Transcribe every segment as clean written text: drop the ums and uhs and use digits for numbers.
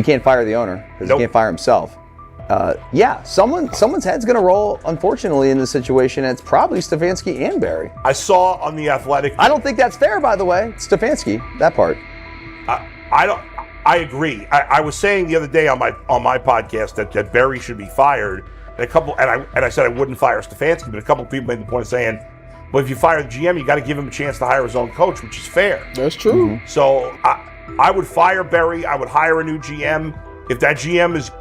You can't fire the owner because Nope. he can't fire himself. Someone's head's going to roll, unfortunately, in this situation. And it's probably Stefanski and Barry. I saw on The Athletic. I don't think that's fair, by the way. Stefanski, that part. I agree. I was saying the other day on my podcast that Barry should be fired. And I said I wouldn't fire Stefanski, but a couple of people made the point of saying, well, if you fire the GM, you got to give him a chance to hire his own coach, which is fair. That's true. Mm-hmm. So I would fire Barry. I would hire a new GM. If that GM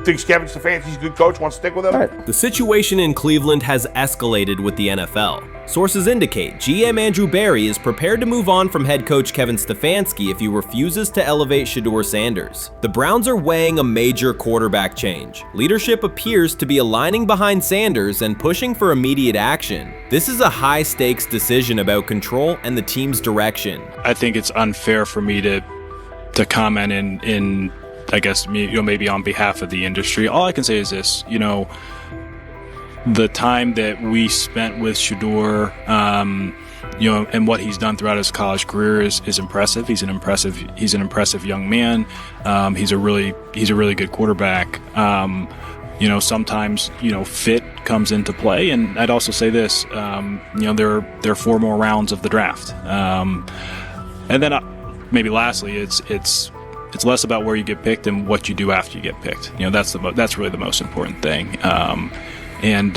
thinks Kevin Stefanski's a good coach, wants to stick with him. Right. The situation in Cleveland has escalated with the NFL. Sources indicate GM Andrew Barry is prepared to move on from head coach Kevin Stefanski if he refuses to elevate Shedeur Sanders. The Browns are weighing a major quarterback change. Leadership appears to be aligning behind Sanders and pushing for immediate action. This is a high-stakes decision about control and the team's direction. I think it's unfair for me to comment in I guess, maybe on behalf of the industry. All I can say is this, the time that we spent with Shedeur, and what he's done throughout his college career is impressive. He's an impressive young man. He's a really good quarterback. Sometimes, fit comes into play. And I'd also say this, there are 4 more rounds of the draft. And then maybe lastly, it's less about where you get picked and what you do after you get picked. That's really the most important thing. Getting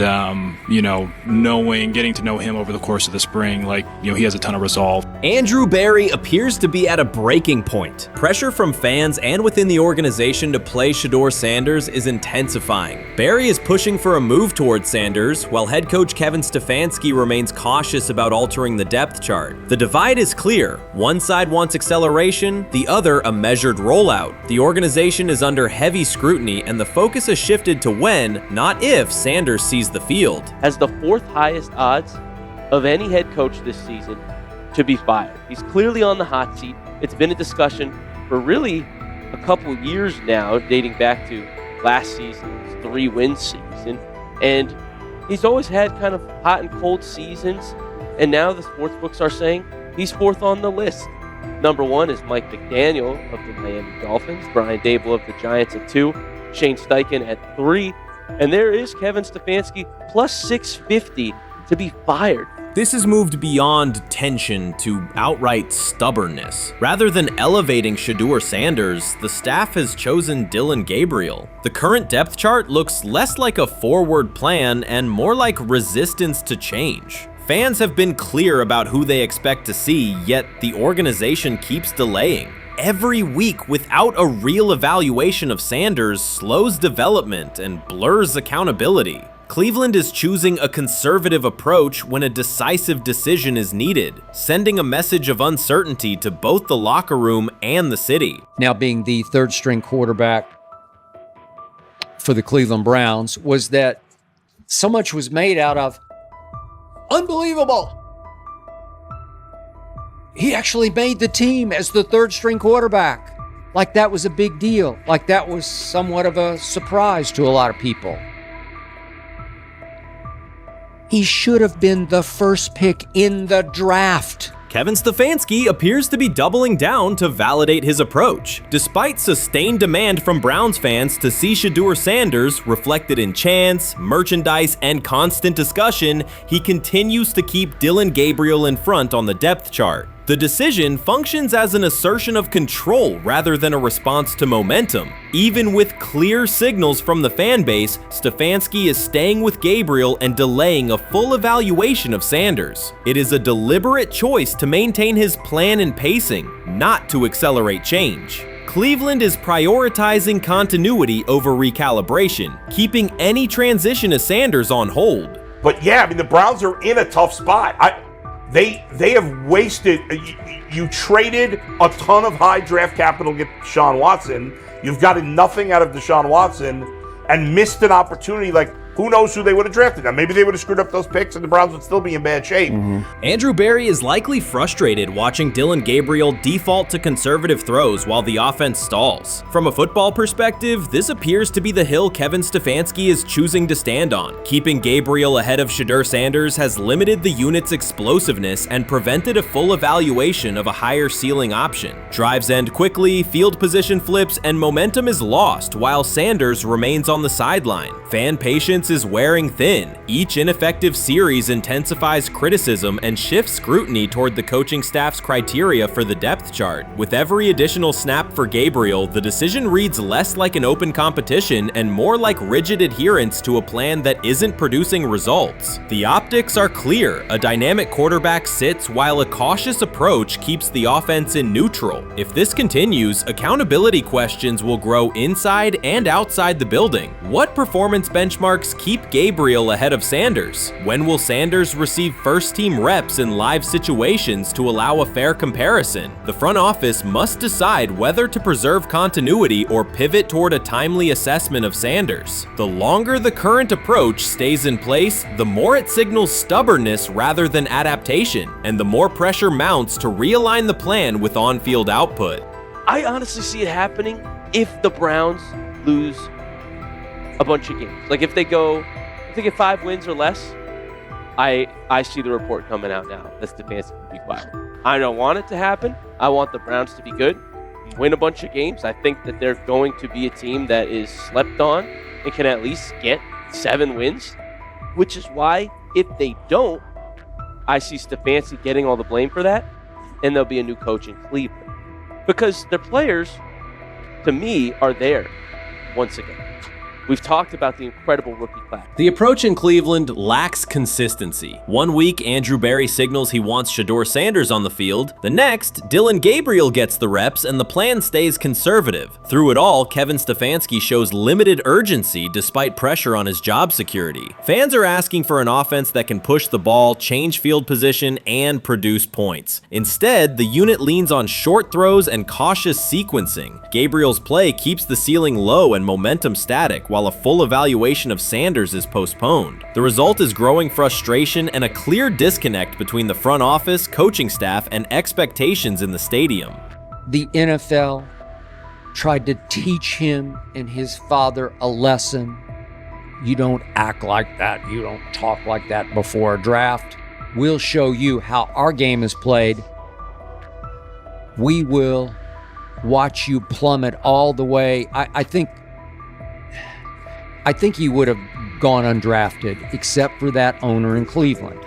to know him over the course of the spring, he has a ton of resolve. Andrew Barry appears to be at a breaking point. Pressure from fans and within the organization to play Shedeur Sanders is intensifying. Barry is pushing for a move towards Sanders, while head coach Kevin Stefanski remains cautious about altering the depth chart. The divide is clear. One side wants acceleration, the other a measured rollout. The organization is under heavy scrutiny, and the focus has shifted to when, not if, Sanders sees the field. Has the 4th highest odds of any head coach this season to be fired. He's clearly on the hot seat. It's been a discussion for really a couple of years now, dating back to last season's 3-win season. And he's always had kind of hot and cold seasons. And now the sports books are saying he's 4th on the list. Number 1 is Mike McDaniel of the Miami Dolphins, Brian Dable of the Giants at 2, Shane Steichen at 3, and there is Kevin Stefanski plus 650 to be fired. This has moved beyond tension to outright stubbornness. Rather than elevating Shedeur Sanders, the staff has chosen Dillon Gabriel. The current depth chart looks less like a forward plan and more like resistance to change. Fans have been clear about who they expect to see, yet the organization keeps delaying. Every week without a real evaluation of Sanders slows development and blurs accountability. Cleveland is choosing a conservative approach when a decisive decision is needed, sending a message of uncertainty to both the locker room and the city. Now being the 3rd-string quarterback for the Cleveland Browns, was that so much was made out of unbelievable. He actually made the team as the 3rd-string quarterback. Like that was a big deal. Like that was somewhat of a surprise to a lot of people. He should have been the first pick in the draft. Kevin Stefanski appears to be doubling down to validate his approach. Despite sustained demand from Browns fans to see Shedeur Sanders reflected in chants, merchandise, and constant discussion, he continues to keep Dillon Gabriel in front on the depth chart. The decision functions as an assertion of control rather than a response to momentum. Even with clear signals from the fan base, Stefanski is staying with Gabriel and delaying a full evaluation of Sanders. It is a deliberate choice to maintain his plan and pacing, not to accelerate change. Cleveland is prioritizing continuity over recalibration, keeping any transition to Sanders on hold. But yeah, I mean, the Browns are in a tough spot. They have wasted. You traded a ton of high draft capital to get Deshaun Watson. You've gotten nothing out of Deshaun Watson and missed an opportunity. Like, who knows who they would have drafted. Now, maybe they would have screwed up those picks and the Browns would still be in bad shape. Andrew Berry is likely frustrated watching Dillon Gabriel default to conservative throws while the offense stalls. From a football perspective, this appears to be the hill Kevin Stefanski is choosing to stand on. Keeping Gabriel ahead of Shedeur Sanders has limited the unit's explosiveness and prevented a full evaluation of a higher ceiling option. Drives end quickly, field position flips, and momentum is lost while Sanders remains on the sideline. Fan patience is wearing thin. Each ineffective series intensifies criticism and shifts scrutiny toward the coaching staff's criteria for the depth chart. With every additional snap for Gabriel, the decision reads less like an open competition and more like rigid adherence to a plan that isn't producing results. The optics are clear. A dynamic quarterback sits while a cautious approach keeps the offense in neutral. If this continues, accountability questions will grow inside and outside the building. What performance benchmarks keep Gabriel ahead of Sanders? When will Sanders receive first-team reps in live situations to allow a fair comparison? The front office must decide whether to preserve continuity or pivot toward a timely assessment of Sanders. The longer the current approach stays in place, the more it signals stubbornness rather than adaptation, and the more pressure mounts to realign the plan with on-field output. I honestly see it happening if the Browns lose a bunch of games. Like if they get 5 wins or less, I see the report coming out now that Stefanski will be fired. I don't want it to happen. I want the Browns to be good, win a bunch of games. I think that they're going to be a team that is slept on and can at least get 7 wins, which is why if they don't, I see Stefanski getting all the blame for that, and there'll be a new coach in Cleveland. Because their players, to me, are there once again. We've talked about the incredible rookie class. The approach in Cleveland lacks consistency. One week, Andrew Berry signals he wants Shedeur Sanders on the field. The next, Dillon Gabriel gets the reps and the plan stays conservative. Through it all, Kevin Stefanski shows limited urgency despite pressure on his job security. Fans are asking for an offense that can push the ball, change field position, and produce points. Instead, the unit leans on short throws and cautious sequencing. Gabriel's play keeps the ceiling low and momentum static, while a full evaluation of Sanders is postponed. The result is growing frustration and a clear disconnect between the front office, coaching staff, and expectations in the stadium. The NFL tried to teach him and his father a lesson. You don't act like that. You don't talk like that before a draft. We'll show you how our game is played. We will watch you plummet all the way. I think he would have gone undrafted except for that owner in Cleveland.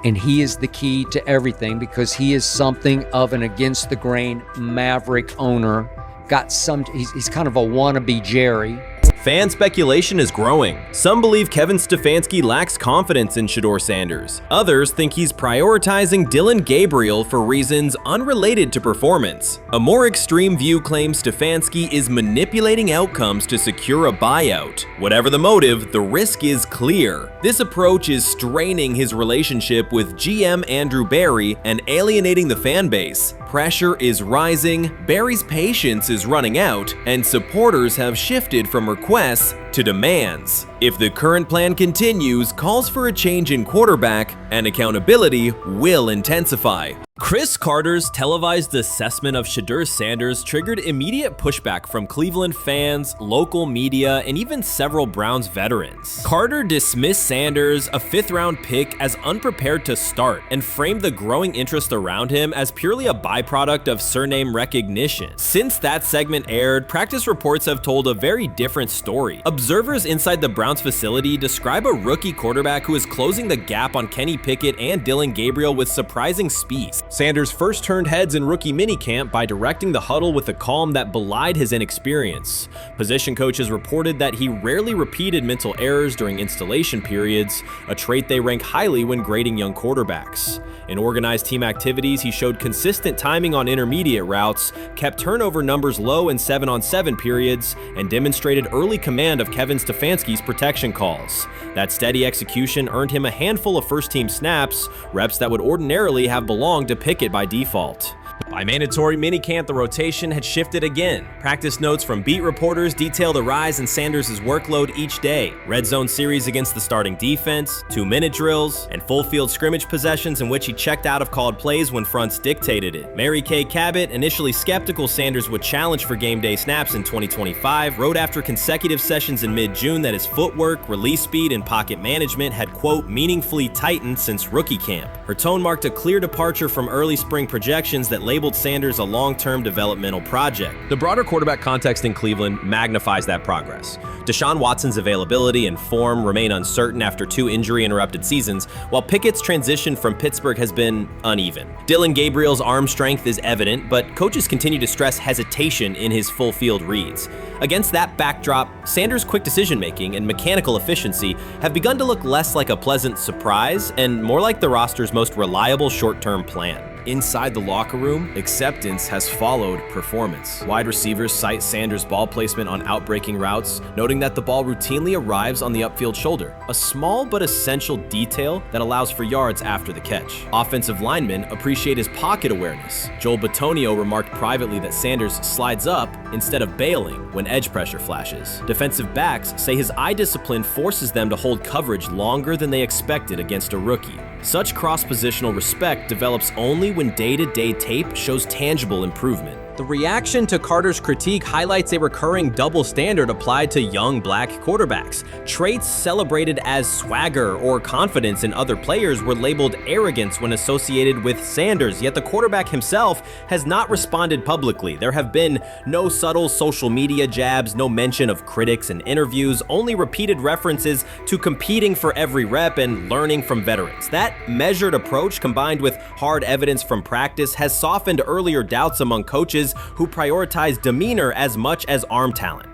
And he is the key to everything because he is something of an against-the-grain maverick owner. He's kind of a wannabe Jerry. Fan speculation is growing. Some believe Kevin Stefanski lacks confidence in Shedeur Sanders. Others think he's prioritizing Dillon Gabriel for reasons unrelated to performance. A more extreme view claims Stefanski is manipulating outcomes to secure a buyout. Whatever the motive, the risk is clear. This approach is straining his relationship with GM Andrew Berry and alienating the fan base. Pressure is rising, Berry's patience is running out, and supporters have shifted from requests to demands. If the current plan continues, calls for a change in quarterback and accountability will intensify. Chris Carter's televised assessment of Shedeur Sanders triggered immediate pushback from Cleveland fans, local media, and even several Browns veterans. Carter dismissed Sanders, a 5th-round pick, as unprepared to start and framed the growing interest around him as purely a byproduct of surname recognition. Since that segment aired, practice reports have told a very different story. Observers inside the Browns facility describe a rookie quarterback who is closing the gap on Kenny Pickett and Dillon Gabriel with surprising speed. Sanders first turned heads in rookie minicamp by directing the huddle with a calm that belied his inexperience. Position coaches reported that he rarely repeated mental errors during installation periods, a trait they rank highly when grading young quarterbacks. In organized team activities, he showed consistent timing on intermediate routes, kept turnover numbers low in 7-on-7 periods, and demonstrated early command of Kevin Stefanski's protection calls. That steady execution earned him a handful of first-team snaps, reps that would ordinarily have belonged to Pickett by default. By mandatory minicamp, the rotation had shifted again. Practice notes from beat reporters detail the rise in Sanders' workload each day. Red zone series against the starting defense, 2-minute drills, and full field scrimmage possessions in which he checked out of called plays when fronts dictated it. Mary Kay Cabot, initially skeptical Sanders would challenge for game day snaps in 2025, wrote after consecutive sessions in mid-June that his footwork, release speed, and pocket management had, quote, meaningfully tightened since rookie camp. Her tone marked a clear departure from early spring projections that labeled Sanders a long-term developmental project. The broader quarterback context in Cleveland magnifies that progress. Deshaun Watson's availability and form remain uncertain after 2 injury-interrupted seasons, while Pickett's transition from Pittsburgh has been uneven. Dillon Gabriel's arm strength is evident, but coaches continue to stress hesitation in his full-field reads. Against that backdrop, Sanders' quick decision-making and mechanical efficiency have begun to look less like a pleasant surprise and more like the roster's most reliable short-term plan. Inside the locker room, acceptance has followed performance. Wide receivers cite Sanders' ball placement on outbreaking routes, noting that the ball routinely arrives on the upfield shoulder, a small but essential detail that allows for yards after the catch. Offensive linemen appreciate his pocket awareness. Joel Bitonio remarked privately that Sanders slides up instead of bailing when edge pressure flashes. Defensive backs say his eye discipline forces them to hold coverage longer than they expected against a rookie. Such cross-positional respect develops only when day-to-day tape shows tangible improvement. The reaction to Carter's critique highlights a recurring double standard applied to young black quarterbacks. Traits celebrated as swagger or confidence in other players were labeled arrogance when associated with Sanders, yet the quarterback himself has not responded publicly. There have been no subtle social media jabs, no mention of critics and interviews, only repeated references to competing for every rep and learning from veterans. That measured approach, combined with hard evidence from practice, has softened earlier doubts among coaches who prioritize demeanor as much as arm talent.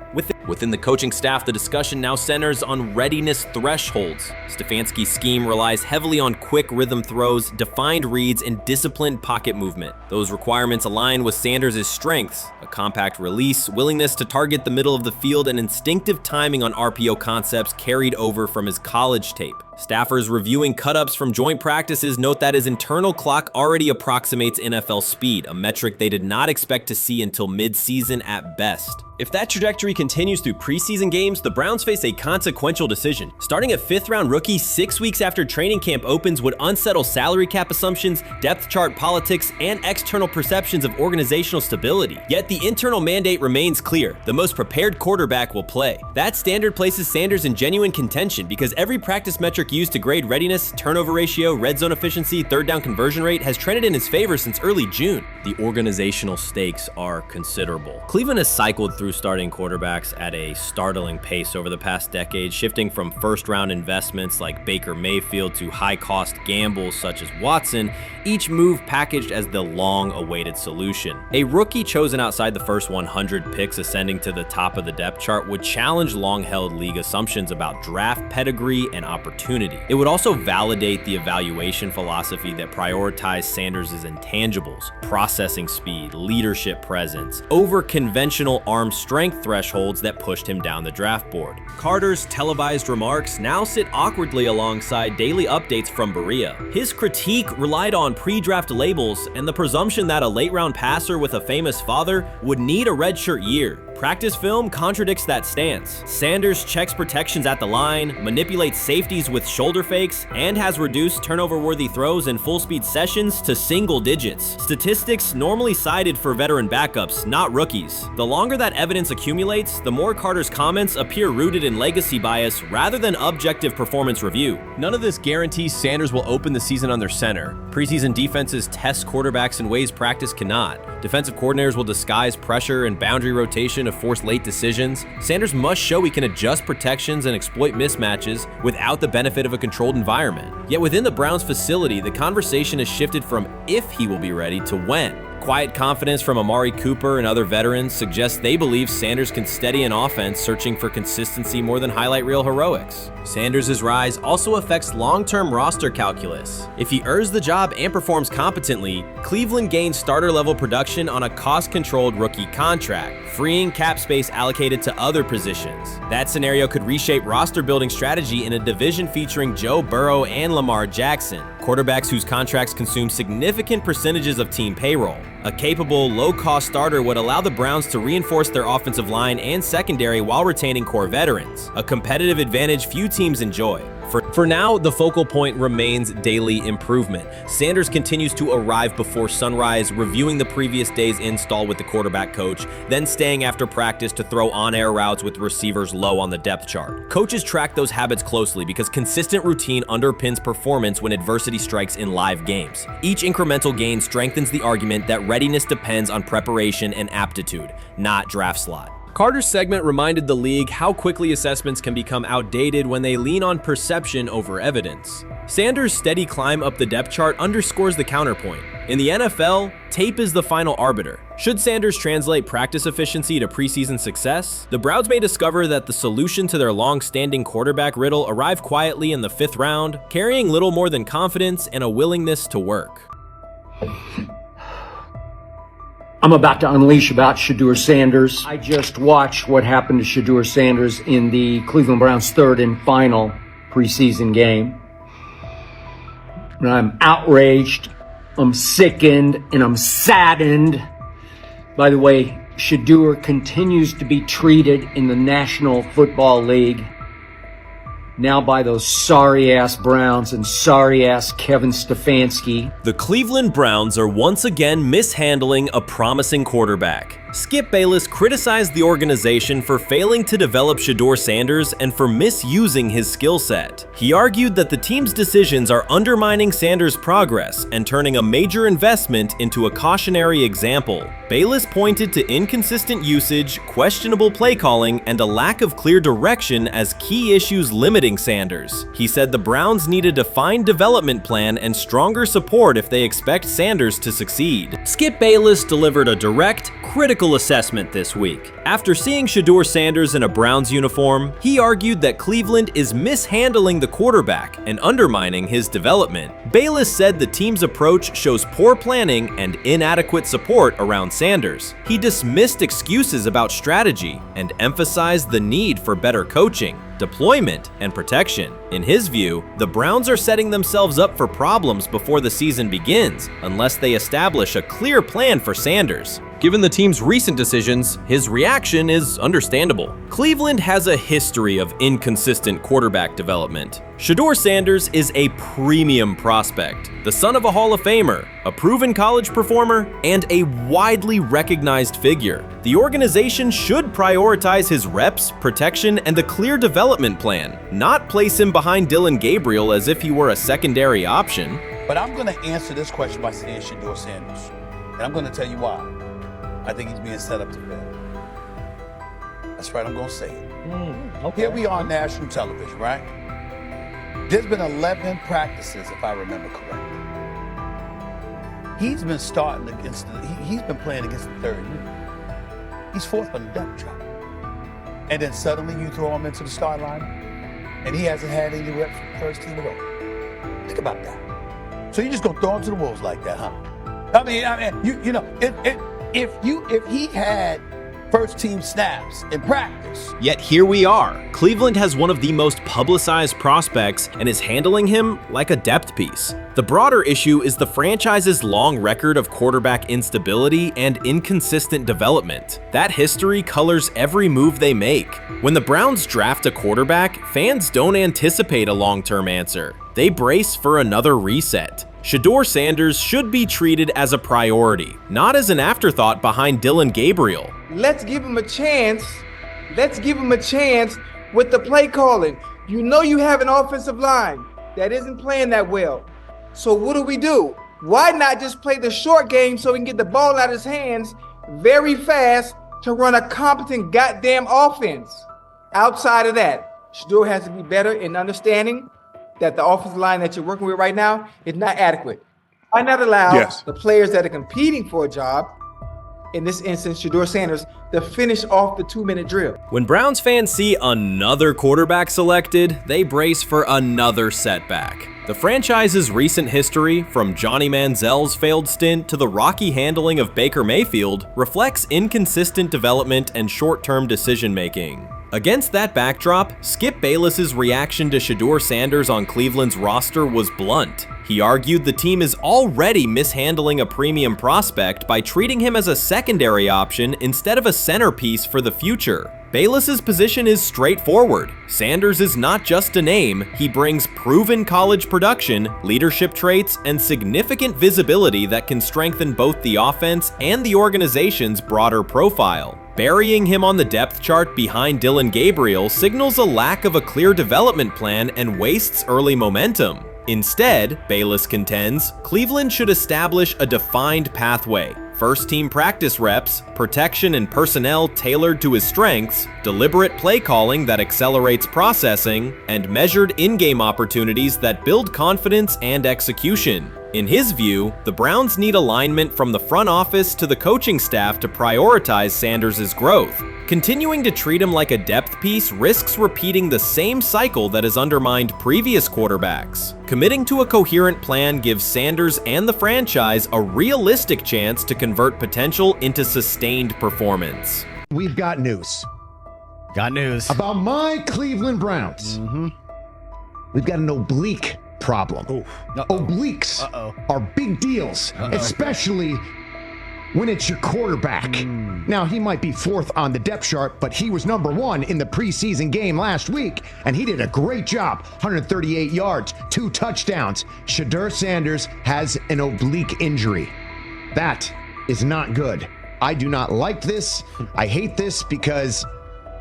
Within the coaching staff, the discussion now centers on readiness thresholds. Stefanski's scheme relies heavily on quick rhythm throws, defined reads, and disciplined pocket movement. Those requirements align with Sanders' strengths: a compact release, willingness to target the middle of the field, and instinctive timing on RPO concepts carried over from his college tape. Staffers reviewing cut-ups from joint practices note that his internal clock already approximates NFL speed, a metric they did not expect to see until mid-season at best. If that trajectory continues through preseason games, the Browns face a consequential decision. Starting a 5th-round rookie 6 weeks after training camp opens would unsettle salary cap assumptions, depth chart politics, and external perceptions of organizational stability. Yet the internal mandate remains clear: the most prepared quarterback will play. That standard places Sanders in genuine contention because every practice metric used to grade readiness, turnover ratio, red zone efficiency, third down conversion rate has trended in his favor since early June. The organizational stakes are considerable. Cleveland has cycled through starting quarterbacks at a startling pace over the past decade, shifting from first-round investments like Baker Mayfield to high-cost gambles such as Watson, each move packaged as the long-awaited solution. A rookie chosen outside the first 100 picks ascending to the top of the depth chart would challenge long-held league assumptions about draft pedigree and opportunity. It would also validate the evaluation philosophy that prioritized Sanders' intangibles: processing speed, leadership presence, over conventional arm strength thresholds that pushed him down the draft board. Carter's televised remarks now sit awkwardly alongside daily updates from Berea. His critique relied on pre-draft labels and the presumption that a late-round passer with a famous father would need a redshirt year. Practice film contradicts that stance. Sanders checks protections at the line, manipulates safeties with shoulder fakes, and has reduced turnover-worthy throws in full-speed sessions to single digits. Statistics normally cited for veteran backups, not rookies. The longer that evidence accumulates, the more Carter's comments appear rooted in legacy bias rather than objective performance review. None of this guarantees Sanders will open the season under center. Preseason defenses test quarterbacks in ways practice cannot. Defensive coordinators will disguise pressure and boundary rotation to force late decisions. Sanders must show he can adjust protections and exploit mismatches without the benefit of a controlled environment. Yet within the Browns facility, the conversation has shifted from if he will be ready to when. Quiet confidence from Amari Cooper and other veterans suggests they believe Sanders can steady an offense searching for consistency more than highlight reel heroics. Sanders' rise also affects long-term roster calculus. If he earns the job and performs competently, Cleveland gains starter-level production on a cost-controlled rookie contract, freeing cap space allocated to other positions. That scenario could reshape roster-building strategy in a division featuring Joe Burrow and Lamar Jackson, quarterbacks whose contracts consume significant percentages of team payroll. A capable, low-cost starter would allow the Browns to reinforce their offensive line and secondary while retaining core veterans, a competitive advantage few teams enjoy. For now, the focal point remains daily improvement. Sanders continues to arrive before sunrise, reviewing the previous day's install with the quarterback coach, then staying after practice to throw on-air routes with receivers low on the depth chart. Coaches track those habits closely because consistent routine underpins performance when adversity strikes in live games. Each incremental gain strengthens the argument that readiness depends on preparation and aptitude, not draft slot. Carter's segment reminded the league how quickly assessments can become outdated when they lean on perception over evidence. Sanders' steady climb up the depth chart underscores the counterpoint. In the NFL, tape is the final arbiter. Should Sanders translate practice efficiency to preseason success, the Browns may discover that the solution to their long-standing quarterback riddle arrived quietly in the 5th round, carrying little more than confidence and a willingness to work. I'm about to unleash about Shedeur Sanders. I just watched what happened to Shedeur Sanders in the Cleveland Browns' 3rd and final preseason game. And I'm outraged, I'm sickened, and I'm saddened. By the way, Shedeur continues to be treated in the National Football League now by those sorry-ass Browns and sorry-ass Kevin Stefanski. The Cleveland Browns are once again mishandling a promising quarterback. Skip Bayless criticized the organization for failing to develop Shedeur Sanders and for misusing his skill set. He argued that the team's decisions are undermining Sanders' progress and turning a major investment into a cautionary example. Bayless pointed to inconsistent usage, questionable play calling, and a lack of clear direction as key issues limiting Sanders. He said the Browns need a defined development plan and stronger support if they expect Sanders to succeed. Skip Bayless delivered a direct, critical assessment this week. After seeing Shedeur Sanders in a Browns uniform, he argued that Cleveland is mishandling the quarterback and undermining his development. Bayless said the team's approach shows poor planning and inadequate support around Sanders. He dismissed excuses about strategy and emphasized the need for better coaching, deployment, and protection. In his view, the Browns are setting themselves up for problems before the season begins unless they establish a clear plan for Sanders. Given the team's recent decisions, his reaction is understandable. Cleveland has a history of inconsistent quarterback development. Shedeur Sanders is a premium prospect, the son of a Hall of Famer, a proven college performer, and a widely recognized figure. The organization should prioritize his reps, protection, and a clear development plan, not place him behind Dillon Gabriel as if he were a secondary option. But I'm going to answer this question by saying Shedeur Sanders, and I'm going to tell you why. I think he's being set up to fail. That's right, I'm going to say it. Okay. Here we are on national television, right? There's been 11 practices, if I remember correctly. He's been starting against, he's been playing against the 3rd unit. He's 4th on the depth chart. And then suddenly you throw him into the start line, and he hasn't had any reps for the first team at all. Think about that. So you're just going to throw him to the wolves like that, huh? I mean, you know, if he had first team snaps in practice. Yet here we are. Cleveland has one of the most publicized prospects and is handling him like a depth piece. The broader issue is the franchise's long record of quarterback instability and inconsistent development. That history colors every move they make. When the Browns draft a quarterback, fans don't anticipate a long-term answer. They brace for another reset. Shedeur Sanders should be treated as a priority, not as an afterthought behind Dillon Gabriel. Let's give him a chance. Let's give him a chance with the play calling. You know you have an offensive line that isn't playing that well. So what do? Why not just play the short game so he can get the ball out of his hands very fast to run a competent goddamn offense? Outside of that, Shedeur has to be better in understanding that the offensive line that you're working with right now is not adequate. Why not allow the players that are competing for a job, in this instance, Shedeur Sanders, to finish off the 2-minute drill? When Browns fans see another quarterback selected, they brace for another setback. The franchise's recent history, from Johnny Manziel's failed stint to the rocky handling of Baker Mayfield, reflects inconsistent development and short-term decision-making. Against that backdrop, Skip Bayless's reaction to Shedeur Sanders on Cleveland's roster was blunt. He argued the team is already mishandling a premium prospect by treating him as a secondary option instead of a centerpiece for the future. Bayless's position is straightforward. Sanders is not just a name, he brings proven college production, leadership traits, and significant visibility that can strengthen both the offense and the organization's broader profile. Burying him on the depth chart behind Dillon Gabriel signals a lack of a clear development plan and wastes early momentum. Instead, Bayless contends, Cleveland should establish a defined pathway. First-team practice reps, protection and personnel tailored to his strengths, deliberate play calling that accelerates processing, and measured in-game opportunities that build confidence and execution. In his view, the Browns need alignment from the front office to the coaching staff to prioritize Sanders' growth. Continuing to treat him like a depth piece risks repeating the same cycle that has undermined previous quarterbacks. Committing to a coherent plan gives Sanders and the franchise a realistic chance to convert potential into sustained performance. We've got news. Got news. About my Cleveland Browns. We've got an oblique problem. Obliques are big deals, especially when it's your quarterback. Now, he might be fourth on the depth chart, but he was number one in the preseason game last week, and he did a great job. 138 yards, 2 touchdowns. Shedeur Sanders has an oblique injury. That is not good. I do not like this. I hate this because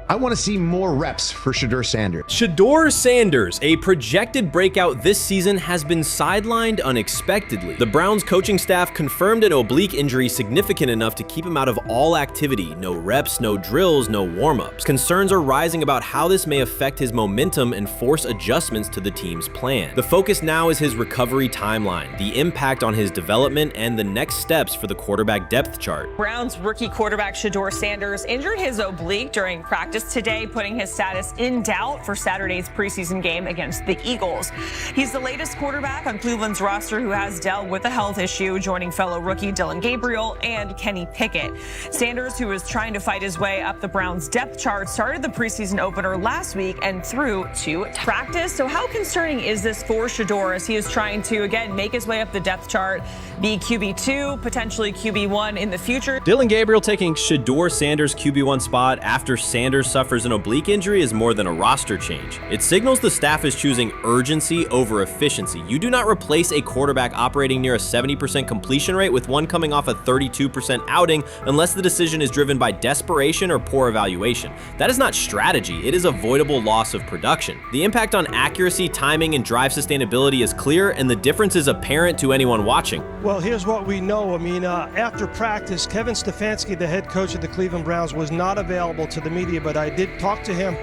I want to see more reps for Shedeur Sanders. Shedeur Sanders, a projected breakout this season, has been sidelined unexpectedly. The Browns coaching staff confirmed an oblique injury significant enough to keep him out of all activity. No reps, no drills, no warm-ups. Concerns are rising about how this may affect his momentum and force adjustments to the team's plan. The focus now is his recovery timeline, the impact on his development, and the next steps for the quarterback depth chart. Browns rookie quarterback Shedeur Sanders injured his oblique during practice today, putting his status in doubt for Saturday's preseason game against the Eagles. He's the latest quarterback on Cleveland's roster who has dealt with a health issue, joining fellow rookie Dillon Gabriel and Kenny Pickett. Sanders, who is trying to fight his way up the Browns depth chart, started the preseason opener last week and threw to practice. So how concerning is this for Shedeur as he is trying to, again, make his way up the depth chart, be QB2, potentially QB1 in the future? Dillon Gabriel taking Shedeur Sanders' QB1 spot after Sanders suffers an oblique injury is more than a roster change. It signals the staff is choosing urgency over efficiency. You do not replace a quarterback operating near a 70% completion rate with one coming off a 32% outing unless the decision is driven by desperation or poor evaluation. That is not strategy, it is avoidable loss of production. The impact on accuracy, timing, and drive sustainability is clear, and the difference is apparent to anyone watching. Well, here's what we know. I mean, after practice, Kevin Stefanski, the head coach of the Cleveland Browns, was not available to the media, but I did talk to him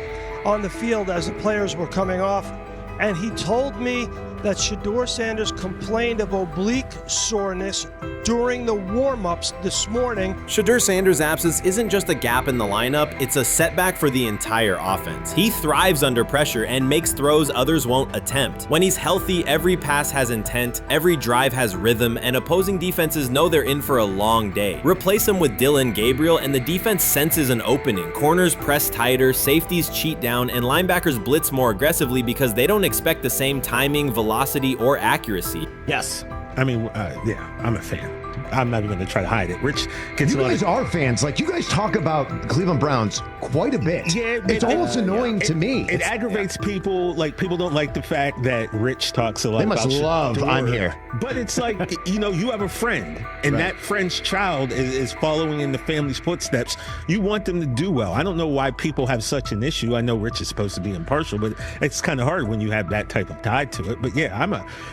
on the field as the players were coming off, and he told me that Shedeur Sanders complained of oblique soreness during the warm-ups this morning. Shedeur Sanders' absence isn't just a gap in the lineup, it's a setback for the entire offense. He thrives under pressure and makes throws others won't attempt. When he's healthy, every pass has intent, every drive has rhythm, and opposing defenses know they're in for a long day. Replace him with Dillon Gabriel and the defense senses an opening. Corners press tighter, safeties cheat down, and linebackers blitz more aggressively because they don't expect the same timing, velocity, or accuracy. Yes. I mean, yeah, I'm a fan. I'm not even going to try to hide it. Rich, you guys are fans. Like, you guys talk about the Cleveland Browns quite a bit. Yeah, it's almost annoying to me. It aggravates people. Like, people don't like the fact that Rich talks a lot. They must about love Shedeur. I'm here. But it's like, you have a friend, and that friend's child is following in the family's footsteps. You want them to do well. I don't know why people have such an issue. I know Rich is supposed to be impartial, but it's kind of hard when you have that type of tie to it. But yeah,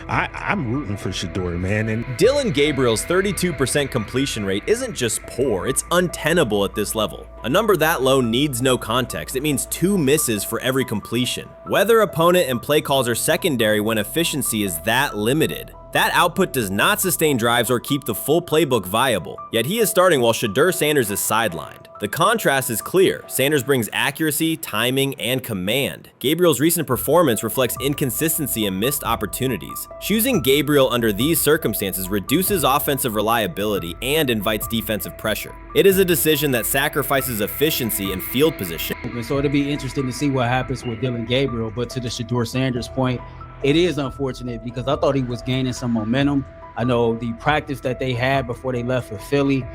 I'm rooting for Shedeur, man. And Dillon Gabriel's 32% completion rate isn't just poor, it's untenable at this level. A number that low needs no context. It means 2 misses for every completion. Weather, opponent, and play calls are secondary when efficiency is that limited. That output does not sustain drives or keep the full playbook viable, yet he is starting while Shedeur Sanders is sidelined. The contrast is clear. Sanders brings accuracy, timing, and command. Gabriel's recent performance reflects inconsistency and missed opportunities. Choosing Gabriel under these circumstances reduces offensive reliability and invites defensive pressure. It is a decision that sacrifices efficiency and field position. So it'll be interesting to see what happens with Dillon Gabriel, but to the Shedeur Sanders point, it is unfortunate because I thought he was gaining some momentum. I know the practice that they had before they left for Philly,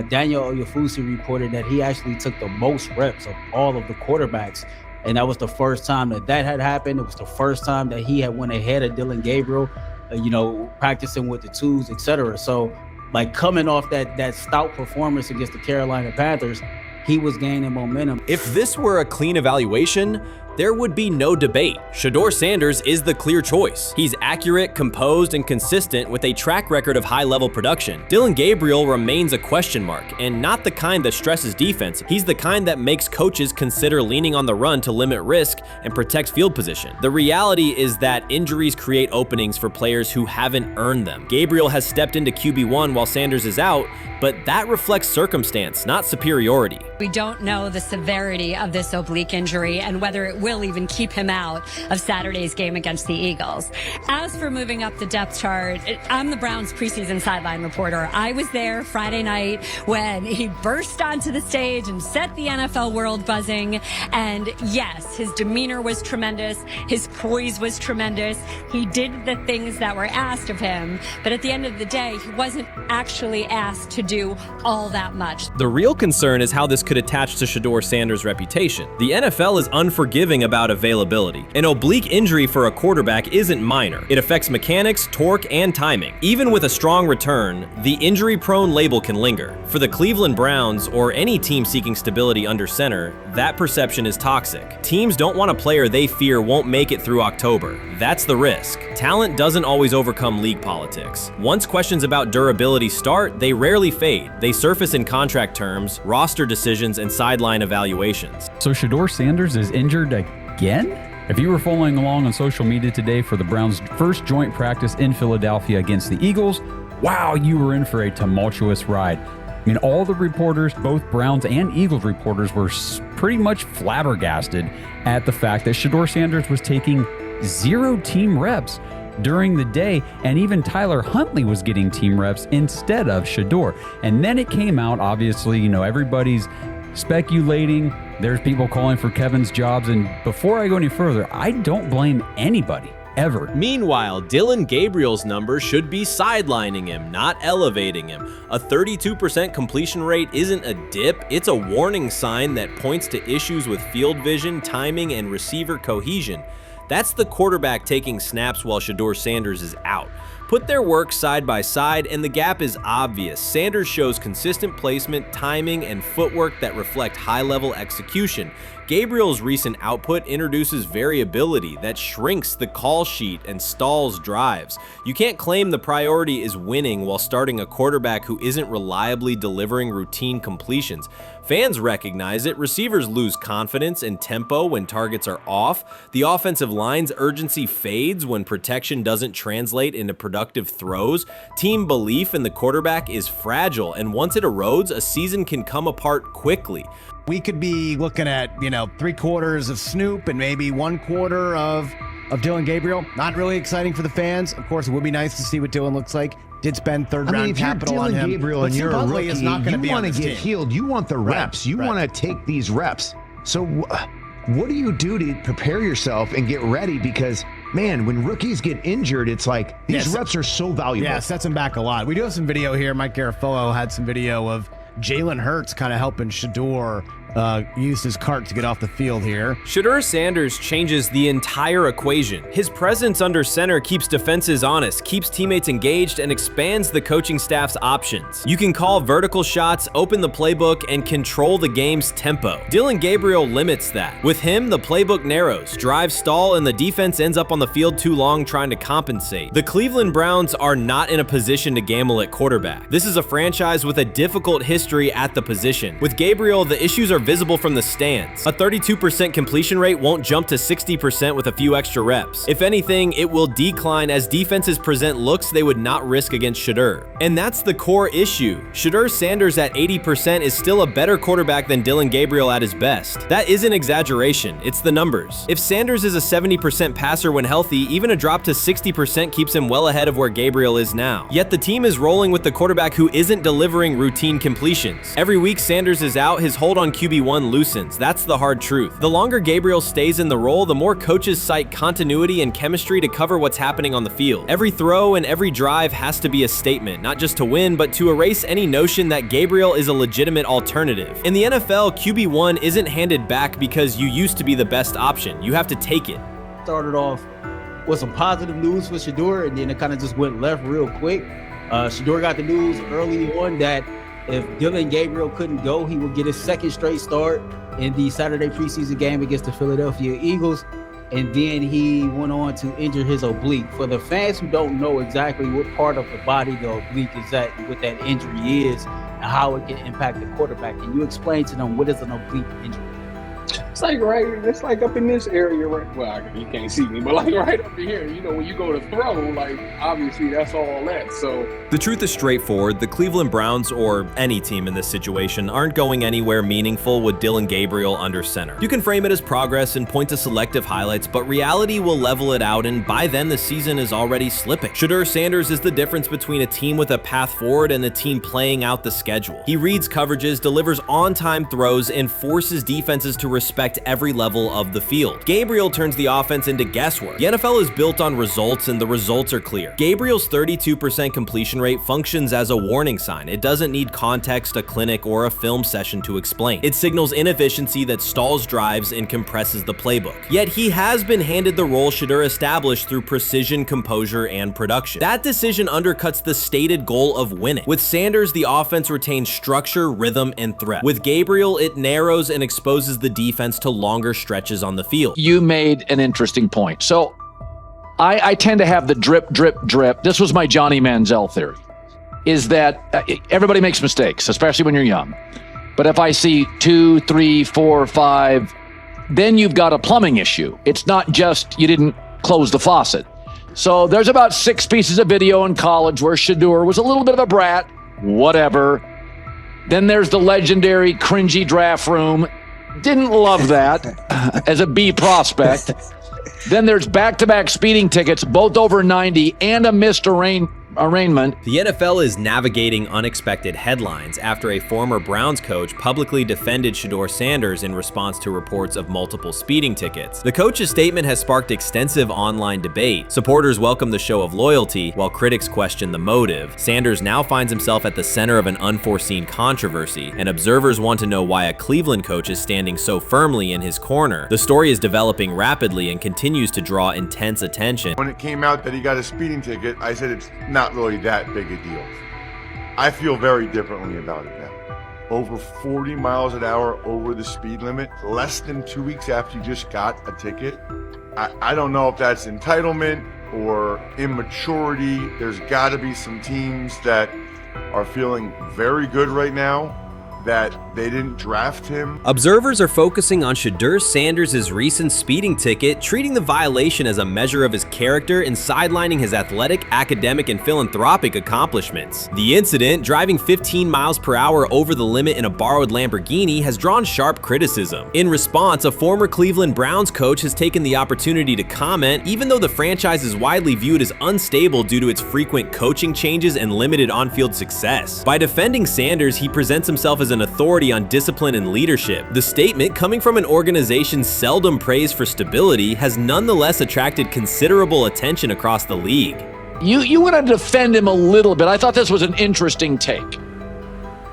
Daniel Oyefusi reported that he actually took the most reps of all of the quarterbacks. And that was the first time that had happened. It was the first time that he had went ahead of Dillon Gabriel, practicing with the twos, etc. So, like, coming off that stout performance against the Carolina Panthers, he was gaining momentum. If this were a clean evaluation, there would be no debate. Shedeur Sanders is the clear choice. He's accurate, composed, and consistent with a track record of high-level production. Dillon Gabriel remains a question mark, and not the kind that stresses defense. He's the kind that makes coaches consider leaning on the run to limit risk and protect field position. The reality is that injuries create openings for players who haven't earned them. Gabriel has stepped into QB1 while Sanders is out, but that reflects circumstance, not superiority. We don't know the severity of this oblique injury and whether it will even keep him out of Saturday's game against the Eagles. As for moving up the depth chart, I'm the Browns preseason sideline reporter. I was there Friday night when he burst onto the stage and set the NFL world buzzing. And yes, his demeanor was tremendous. His poise was tremendous. He did the things that were asked of him. But at the end of the day, he wasn't actually asked to do all that much. The real concern is how this could attach to Shedeur Sanders' reputation. The NFL is unforgiving about availability. An oblique injury for a quarterback isn't minor. It affects mechanics, torque, and timing. Even with a strong return, the injury-prone label can linger. For the Cleveland Browns, or any team seeking stability under center, that perception is toxic. Teams don't want a player they fear won't make it through October. That's the risk. Talent doesn't always overcome league politics. Once questions about durability start, they rarely fade. They surface in contract terms, roster decisions, and sideline evaluations. So Shedeur Sanders is injured again? If you were following along on social media today for the Browns' first joint practice in Philadelphia against the Eagles, wow, you were in for a tumultuous ride. I mean, all the reporters, both Browns and Eagles reporters, were pretty much flabbergasted at the fact that Shedeur Sanders was taking 0 team reps during the day, and even Tyler Huntley was getting team reps instead of Shedeur. And then it came out, obviously, everybody's speculating. There's people calling for Kevin's jobs, and before I go any further, I don't blame anybody, ever. Meanwhile, Dillon Gabriel's numbers should be sidelining him, not elevating him. A 32% completion rate isn't a dip, it's a warning sign that points to issues with field vision, timing, and receiver cohesion. That's the quarterback taking snaps while Shedeur Sanders is out. Put their work side by side and the gap is obvious. Sanders shows consistent placement, timing, and footwork that reflect high-level execution. Gabriel's recent output introduces variability that shrinks the call sheet and stalls drives. You can't claim the priority is winning while starting a quarterback who isn't reliably delivering routine completions. Fans recognize it, receivers lose confidence and tempo when targets are off, the offensive line's urgency fades when protection doesn't translate into productive throws, team belief in the quarterback is fragile, and once it erodes, a season can come apart quickly. We could be looking at, 3/4 of Snoop and maybe 1/4 of Dillon Gabriel. Not really exciting for the fans. Of course, it would be nice to see what Dillon looks like. Did spend third-round capital on him. If you're Dillon Gabriel and you're a rookie, is not you be want to get team. healed. You want the reps. You want to take these reps. So what do you do to prepare yourself and get ready? Because, man, when rookies get injured, it's like these reps are so valuable. Yeah, sets them back a lot. We do have some video here. Mike Garafolo had some video of Jalen Hurts kind of helping Shedeur used his cart to get off the field here. Shedeur Sanders changes the entire equation. His presence under center keeps defenses honest, keeps teammates engaged, and expands the coaching staff's options. You can call vertical shots, open the playbook, and control the game's tempo. Dillon Gabriel limits that. With him, the playbook narrows, drives stall, and the defense ends up on the field too long trying to compensate. The Cleveland Browns are not in a position to gamble at quarterback. This is a franchise with a difficult history at the position. With Gabriel, the issues are visible from the stands. A 32% completion rate won't jump to 60% with a few extra reps. If anything, it will decline as defenses present looks they would not risk against Shedeur. And that's the core issue. Shedeur Sanders at 80% is still a better quarterback than Dillon Gabriel at his best. That isn't exaggeration, it's the numbers. If Sanders is a 70% passer when healthy, even a drop to 60% keeps him well ahead of where Gabriel is now. Yet the team is rolling with the quarterback who isn't delivering routine completions. Every week Sanders is out, his hold on QB1 loosens. That's the hard truth. The longer Gabriel stays in the role, the more coaches cite continuity and chemistry to cover what's happening on the field. Every throw and every drive has to be a statement, not just to win, but to erase any notion that Gabriel is a legitimate alternative. In the NFL, QB1 isn't handed back because you used to be the best option. You have to take it. Started off with some positive news for Shedeur, and then it kind of just went left real quick. Shedeur got the news early on that if Dillon Gabriel couldn't go, he would get his second straight start in the Saturday preseason game against the Philadelphia Eagles. And then he went on to injure his oblique. For the fans who don't know exactly what part of the body the oblique is at and what that injury is and how it can impact the quarterback, can you explain to them what is an oblique injury? It's like up in this area, right? Well, you can't see me, but like right up in here, when you go to throw, like obviously that's all that. So the truth is straightforward. The Cleveland Browns, or any team in this situation, aren't going anywhere meaningful with Dillon Gabriel under center. You can frame it as progress and point to selective highlights, but reality will level it out, and by then the season is already slipping. Shedeur Sanders is the difference between a team with a path forward and the team playing out the schedule. He reads coverages, delivers on-time throws, and forces defenses to respect every level of the field. Gabriel turns the offense into guesswork. The NFL is built on results, and the results are clear. Gabriel's 32% completion rate functions as a warning sign. It doesn't need context, a clinic, or a film session to explain. It signals inefficiency that stalls drives and compresses the playbook. Yet he has been handed the role Shedeur established through precision, composure, and production. That decision undercuts the stated goal of winning. With Sanders, the offense retains structure, rhythm, and threat. With Gabriel, it narrows and exposes the defense to longer stretches on the field. You made an interesting point. So I tend to have the drip, drip, drip. This was my Johnny Manziel theory, is that everybody makes mistakes, especially when you're young. But if I see 2, 3, 4, 5, then you've got a plumbing issue. It's not just you didn't close the faucet. So there's about 6 pieces of video in college where Shedeur was a little bit of a brat, whatever. Then there's the legendary cringy draft room. Didn't love that as a B prospect. Then there's back-to-back speeding tickets, both over 90, and a missed arraignment. The NFL is navigating unexpected headlines after a former Browns coach publicly defended Shedeur Sanders in response to reports of multiple speeding tickets. The coach's statement has sparked extensive online debate. Supporters welcome the show of loyalty, while critics question the motive. Sanders now finds himself at the center of an unforeseen controversy, and observers want to know why a Cleveland coach is standing so firmly in his corner. The story is developing rapidly and continues to draw intense attention. When it came out that he got a speeding ticket, I said it's not really that big a deal. I feel very differently about it now. Over 40 miles an hour over the speed limit, less than 2 weeks after you just got a ticket. I don't know if that's entitlement or immaturity. There's got to be some teams that are feeling very good right now that they didn't draft him. Observers are focusing on Shedeur Sanders' recent speeding ticket, treating the violation as a measure of his character and sidelining his athletic, academic, and philanthropic accomplishments. The incident, driving 15 miles per hour over the limit in a borrowed Lamborghini, has drawn sharp criticism. In response, a former Cleveland Browns coach has taken the opportunity to comment, even though the franchise is widely viewed as unstable due to its frequent coaching changes and limited on-field success. By defending Sanders, he presents himself as an authority on discipline and leadership. The statement, coming from an organization seldom praised for stability, has nonetheless attracted considerable attention across the league. You want to defend him a little bit. I thought this was an interesting take.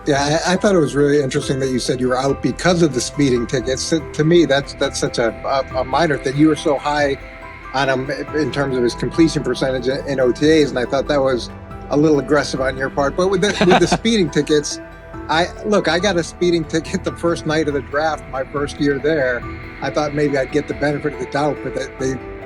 Yeah, I thought it was really interesting that you said you were out because of the speeding tickets. To me, that's such a minor thing. You were so high on him in terms of his completion percentage in OTAs, and I thought that was a little aggressive on your part. But with the speeding tickets, I got a speeding ticket the first night of the draft, my first year there. I thought maybe I'd get the benefit of the doubt, but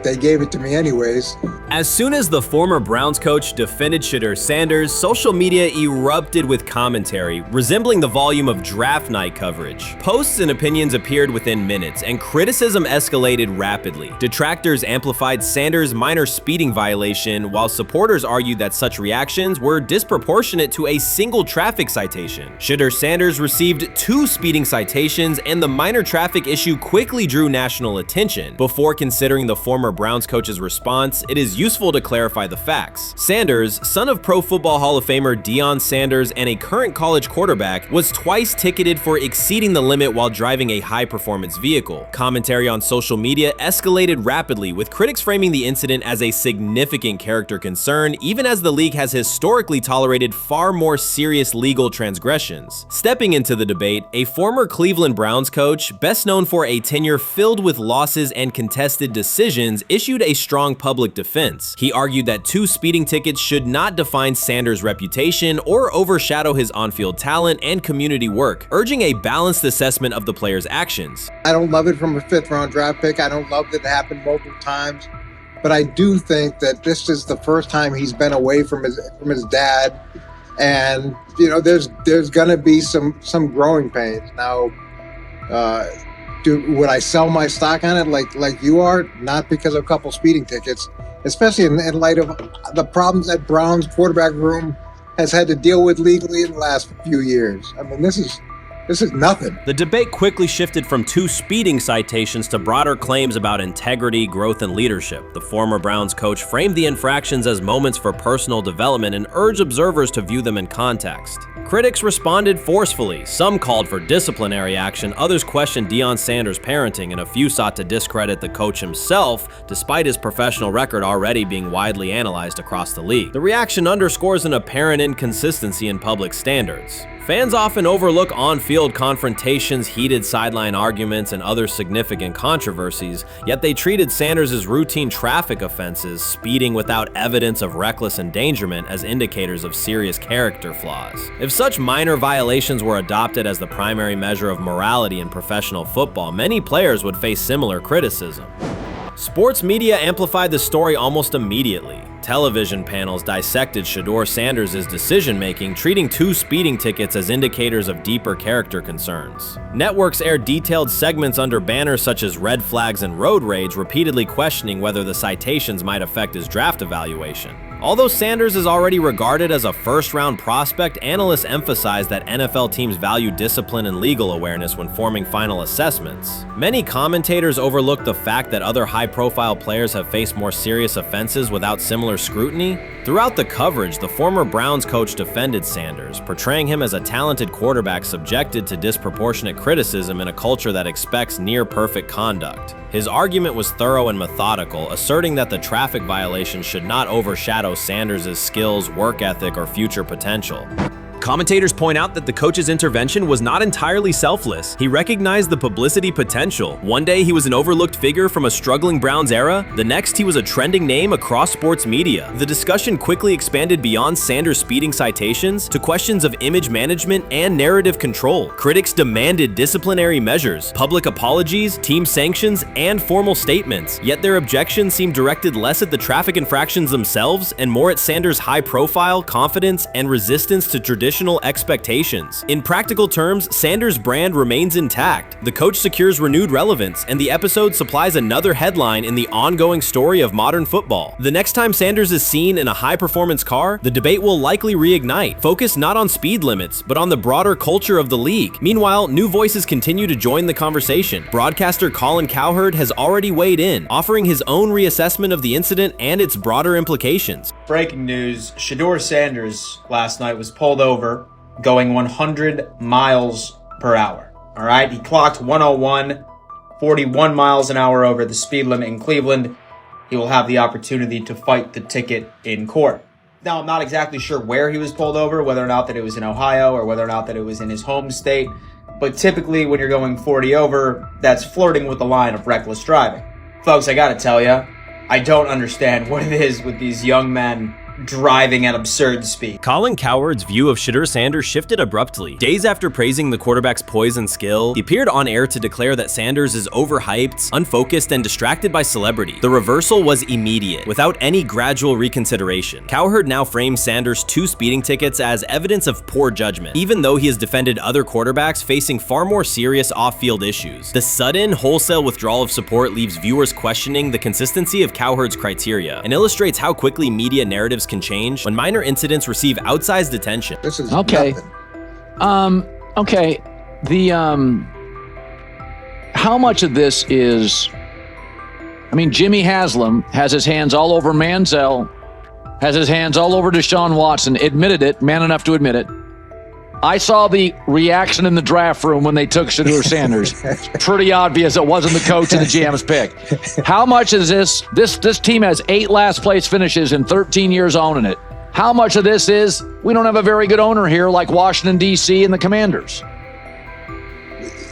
they they gave it to me anyways. As soon as the former Browns coach defended Shedeur Sanders, social media erupted with commentary, resembling the volume of draft night coverage. Posts and opinions appeared within minutes, and criticism escalated rapidly. Detractors amplified Sanders' minor speeding violation, while supporters argued that such reactions were disproportionate to a single traffic citation. Shedeur Sanders received 2 speeding citations, and the minor traffic issue quickly drew national attention. Before considering the former Browns coach's response, it is useful to clarify the facts. Sanders, son of Pro Football Hall of Famer Deion Sanders and a current college quarterback, was twice ticketed for exceeding the limit while driving a high-performance vehicle. Commentary on social media escalated rapidly, with critics framing the incident as a significant character concern, even as the league has historically tolerated far more serious legal transgressions. Stepping into the debate, a former Cleveland Browns coach, best known for a tenure filled with losses and contested decisions, issued a strong public defense. He argued that 2 speeding tickets should not define Sanders' reputation or overshadow his on-field talent and community work, urging a balanced assessment of the player's actions. I don't love it from a 5th-round draft pick. I don't love that it happened multiple times. But I do think that this is the first time he's been away from his dad. And, you know, there's going to be some growing pains. Now, would I sell my stock on it like you are? Not because of a couple speeding tickets, especially in light of the problems that Brown's quarterback room has had to deal with legally in the last few years. I mean, this is nothing. The debate quickly shifted from 2 speeding citations to broader claims about integrity, growth, and leadership. The former Browns coach framed the infractions as moments for personal development and urged observers to view them in context. Critics responded forcefully. Some called for disciplinary action, others questioned Deion Sanders' parenting, and a few sought to discredit the coach himself, despite his professional record already being widely analyzed across the league. The reaction underscores an apparent inconsistency in public standards. Fans often overlook on-field confrontations, heated sideline arguments, and other significant controversies, yet they treated Sanders' as routine traffic offenses, speeding without evidence of reckless endangerment, as indicators of serious character flaws. If such minor violations were adopted as the primary measure of morality in professional football, many players would face similar criticism. Sports media amplified the story almost immediately. Television panels dissected Shedeur Sanders' decision-making, treating 2 speeding tickets as indicators of deeper character concerns. Networks aired detailed segments under banners such as red flags and road rage, repeatedly questioning whether the citations might affect his draft evaluation. Although Sanders is already regarded as a first-round prospect, analysts emphasize that NFL teams value discipline and legal awareness when forming final assessments. Many commentators overlook the fact that other high-profile players have faced more serious offenses without similar scrutiny. Throughout the coverage, the former Browns coach defended Sanders, portraying him as a talented quarterback subjected to disproportionate criticism in a culture that expects near-perfect conduct. His argument was thorough and methodical, asserting that the traffic violation should not overshadow Sanders' skills, work ethic, or future potential. Commentators point out that the coach's intervention was not entirely selfless. He recognized the publicity potential. One day he was an overlooked figure from a struggling Browns era, the next he was a trending name across sports media. The discussion quickly expanded beyond Sanders' speeding citations to questions of image management and narrative control. Critics demanded disciplinary measures, public apologies, team sanctions, and formal statements, yet their objections seemed directed less at the traffic infractions themselves and more at Sanders' high profile, confidence, and resistance to traditional expectations. In practical terms, Sanders' brand remains intact. The coach secures renewed relevance, and the episode supplies another headline in the ongoing story of modern football. The next time Sanders is seen in a high-performance car, the debate will likely reignite, focused not on speed limits, but on the broader culture of the league. Meanwhile, new voices continue to join the conversation. Broadcaster Colin Cowherd has already weighed in, offering his own reassessment of the incident and its broader implications. Breaking news, Shedeur Sanders last night was pulled over going 100 miles per hour. All right, he clocked 101, 41 miles an hour over the speed limit in Cleveland. He will have the opportunity to fight the ticket in court. Now, I'm not exactly sure where he was pulled over, whether or not that it was in Ohio or whether or not that it was in his home state. But typically when you're going 40 over, that's flirting with the line of reckless driving. Folks, I gotta tell you, I don't understand what it is with these young men driving at absurd speed. Colin Cowherd's view of Shedeur Sanders shifted abruptly. Days after praising the quarterback's poise and skill, he appeared on air to declare that Sanders is overhyped, unfocused, and distracted by celebrity. The reversal was immediate, without any gradual reconsideration. Cowherd now frames Sanders' 2 speeding tickets as evidence of poor judgment, even though he has defended other quarterbacks facing far more serious off-field issues. The sudden, wholesale withdrawal of support leaves viewers questioning the consistency of Cowherd's criteria and illustrates how quickly media narratives can change when minor incidents receive outsized attention. This is okay. Okay. How much of this is? I mean, Jimmy Haslam has his hands all over Manziel, has his hands all over Deshaun Watson. Admitted it, man enough to admit it. I saw the reaction in the draft room when they took Shedeur Sanders. Pretty obvious it wasn't the coach and the GM's pick. How much is this? This team has 8 last place finishes in 13 years owning it. How much of this is we don't have a very good owner here like Washington, D.C. and the Commanders?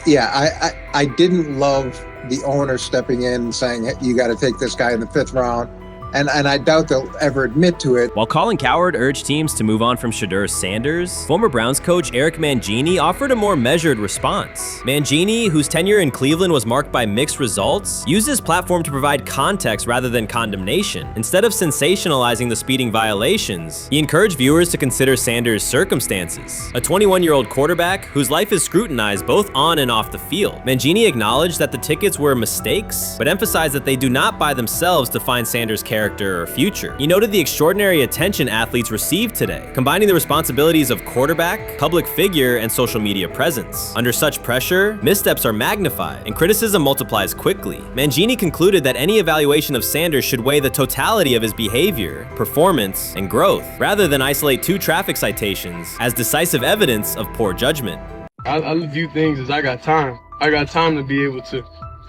Yeah, I didn't love the owner stepping in and saying, hey, you got to take this guy in the 5th round. And I doubt they'll ever admit to it. While Colin Cowherd urged teams to move on from Shedeur Sanders, former Browns coach Eric Mangini offered a more measured response. Mangini, whose tenure in Cleveland was marked by mixed results, used his platform to provide context rather than condemnation. Instead of sensationalizing the speeding violations, he encouraged viewers to consider Sanders' circumstances. A 21-year-old quarterback whose life is scrutinized both on and off the field. Mangini acknowledged that the tickets were mistakes, but emphasized that they do not by themselves define Sanders' character or future. He noted the extraordinary attention athletes received today, combining the responsibilities of quarterback, public figure, and social media presence. Under such pressure, missteps are magnified, and criticism multiplies quickly. Mangini concluded that any evaluation of Sanders should weigh the totality of his behavior, performance, and growth, rather than isolate 2 traffic citations as decisive evidence of poor judgment. I view things as I got time. I got time to be able to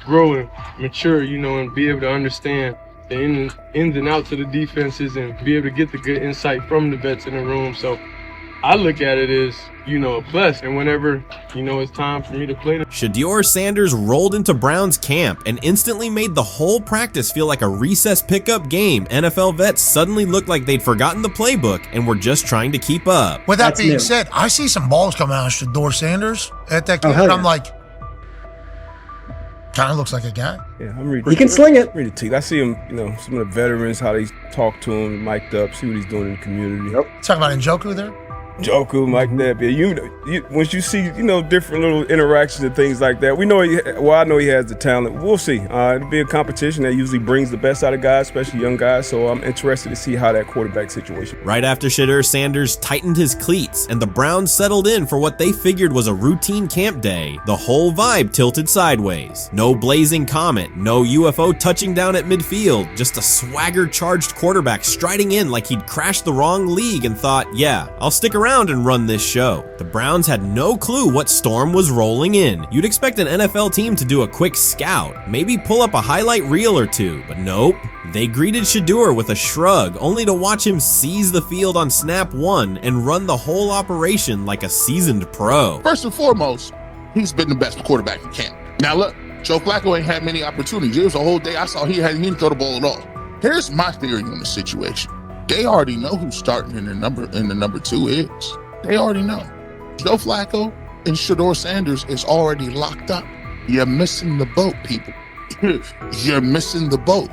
grow and mature, and be able to understand the ins and outs of the defenses and be able to get the good insight from the vets in the room. So I look at it as, a plus. And whenever, it's time for me to play. Shedeur Sanders rolled into Browns camp and instantly made the whole practice feel like a recess pickup game. NFL vets suddenly looked like they'd forgotten the playbook and were just trying to keep up. With that being said, I see some balls coming out of Shedeur Sanders at that camp, and I'm like, kind of looks like a guy. Yeah, I'm ready. He can sling it. Ready to I see him, some of the veterans, how they talk to him, mic'd up, see what he's doing in the community. Yep. Talking about Njoku there? Joku, Mike that, but once you see, different little interactions and things like that, I know he has the talent. We'll see. It'll be a competition that usually brings the best out of guys, especially young guys. So I'm interested to see how that quarterback situation. Right after Shedeur Sanders tightened his cleats and the Browns settled in for what they figured was a routine camp day, the whole vibe tilted sideways. No blazing comet, no UFO touching down at midfield, just a swagger-charged quarterback striding in like he'd crashed the wrong league and thought, yeah, I'll stick around and run this show. The Browns had no clue what storm was rolling in. You'd expect an NFL team to do a quick scout, maybe pull up a highlight reel or 2, but nope. They greeted Shedeur with a shrug, only to watch him seize the field on snap 1 and run the whole operation like a seasoned pro. First and foremost, he's been the best quarterback in camp. Now look, Joe Flacco ain't had many opportunities. There was a whole day I saw he didn't throw the ball at all. Here's my theory on the situation. They already know who's starting in the number 2 is. They already know. Joe Flacco and Shedeur Sanders is already locked up. You're missing the boat, people. You're missing the boat.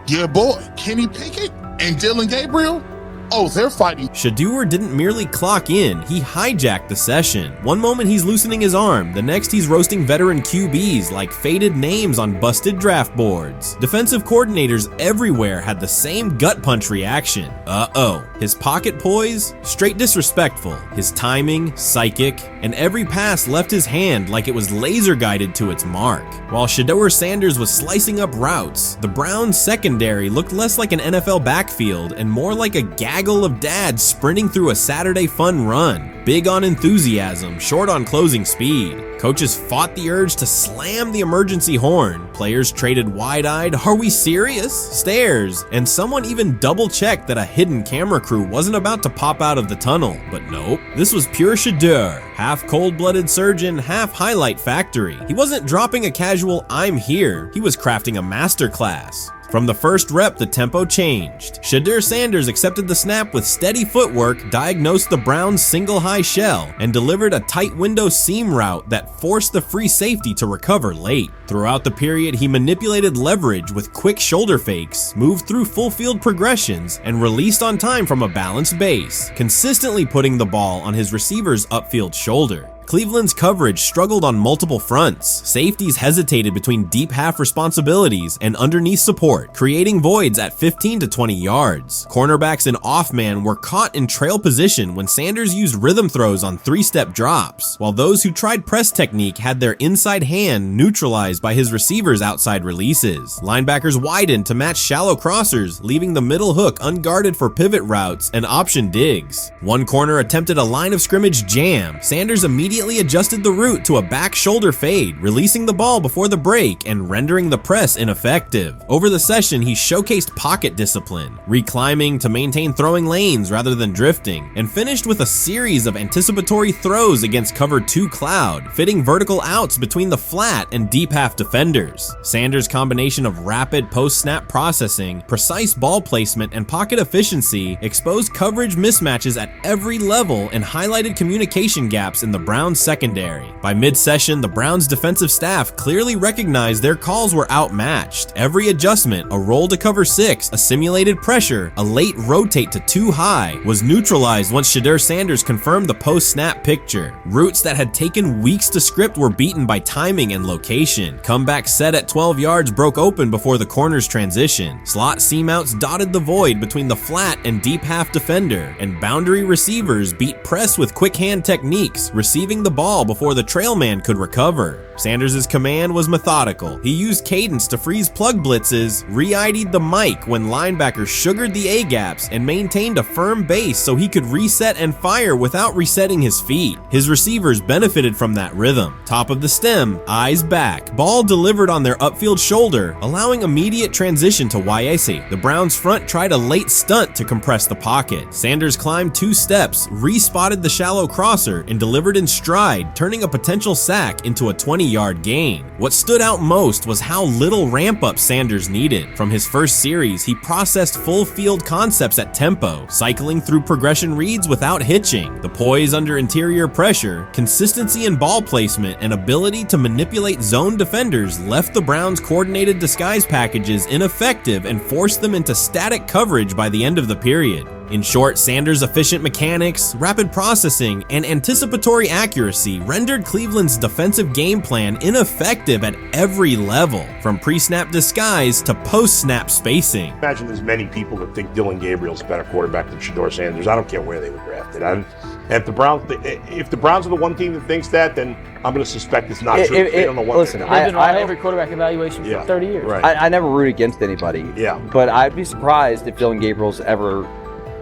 Your boy, Kenny Pickett and Dylan Gabriel, oh, they're fighting. Shedeur didn't merely clock in, he hijacked the session. One moment he's loosening his arm, the next he's roasting veteran QBs like faded names on busted draft boards. Defensive coordinators everywhere had the same gut punch reaction. Uh-oh. His pocket poise? Straight disrespectful. His timing? Psychic. And every pass left his hand like it was laser guided to its mark. While Shedeur Sanders was slicing up routes, the Browns secondary looked less like an NFL backfield and more like a gaggle of dads sprinting through a Saturday fun run. Big on enthusiasm, short on closing speed. Coaches fought the urge to slam the emergency horn. Players traded wide-eyed, "Are we serious?" stares, and someone even double-checked that a hidden camera crew wasn't about to pop out of the tunnel. But nope, this was pure Shedeur. Half cold-blooded surgeon, half highlight factory. He wasn't dropping a casual "I'm here," he was crafting a masterclass. From the first rep, the tempo changed. Shedeur Sanders accepted the snap with steady footwork, diagnosed the Browns' single high shell, and delivered a tight window seam route that forced the free safety to recover late. Throughout the period, he manipulated leverage with quick shoulder fakes, moved through full field progressions, and released on time from a balanced base, consistently putting the ball on his receiver's upfield shoulder. Cleveland's coverage struggled on multiple fronts. Safeties hesitated between deep half responsibilities and underneath support, creating voids at 15 to 20 yards. Cornerbacks and off-man were caught in trail position when Sanders used rhythm throws on three-step drops, while those who tried press technique had their inside hand neutralized by his receivers' outside releases. Linebackers widened to match shallow crossers, leaving the middle hook unguarded for pivot routes and option digs. One corner attempted a line of scrimmage jam. Sanders immediately adjusted the route to a back shoulder fade, releasing the ball before the break and rendering the press ineffective. Over the session, he showcased pocket discipline, reclimbing to maintain throwing lanes rather than drifting, and finished with a series of anticipatory throws against cover 2 cloud, fitting vertical outs between the flat and deep half defenders. Sanders' combination of rapid post-snap processing, precise ball placement, and pocket efficiency exposed coverage mismatches at every level and highlighted communication gaps in the Browns secondary. By mid-session, the Browns defensive staff clearly recognized their calls were outmatched. Every adjustment, a roll to cover 6, a simulated pressure, a late rotate to 2 high, was neutralized once Shedeur Sanders confirmed the post-snap picture. Routes that had taken weeks to script were beaten by timing and location. Comeback set at 12 yards broke open before the corner's transition. Slot seam-outs dotted the void between the flat and deep half defender, and boundary receivers beat press with quick hand techniques, receiving the ball before the trail man could recover. Sanders' command was methodical. He used cadence to freeze plug blitzes, re-ID'd the mic when linebackers sugared the A-gaps, and maintained a firm base so he could reset and fire without resetting his feet. His receivers benefited from that rhythm. Top of the stem, eyes back. Ball delivered on their upfield shoulder, allowing immediate transition to YAC. The Browns front tried a late stunt to compress the pocket. Sanders climbed 2 steps, re-spotted the shallow crosser, and delivered in stride, turning a potential sack into a 20-yard gain. What stood out most was how little ramp-up Sanders needed. From his first series, he processed full field concepts at tempo, cycling through progression reads without hitching. The poise under interior pressure, consistency in ball placement, and ability to manipulate zone defenders left the Browns' coordinated disguise packages ineffective and forced them into static coverage by the end of the period. In short, Sanders' efficient mechanics, rapid processing, and anticipatory accuracy rendered Cleveland's defensive game plan ineffective at every level, from pre-snap disguise to post-snap spacing. Imagine there's many people that think Dylan Gabriel's a better quarterback than Shedeur Sanders. I don't care where they were drafted. And if the Browns are the one team that thinks that, then I'm going to suspect it's not true. They don't know what listen, they're doing. I every quarterback evaluation for 30 years. Right. I never root against anybody. Yeah. But I'd be surprised if Dylan Gabriel's ever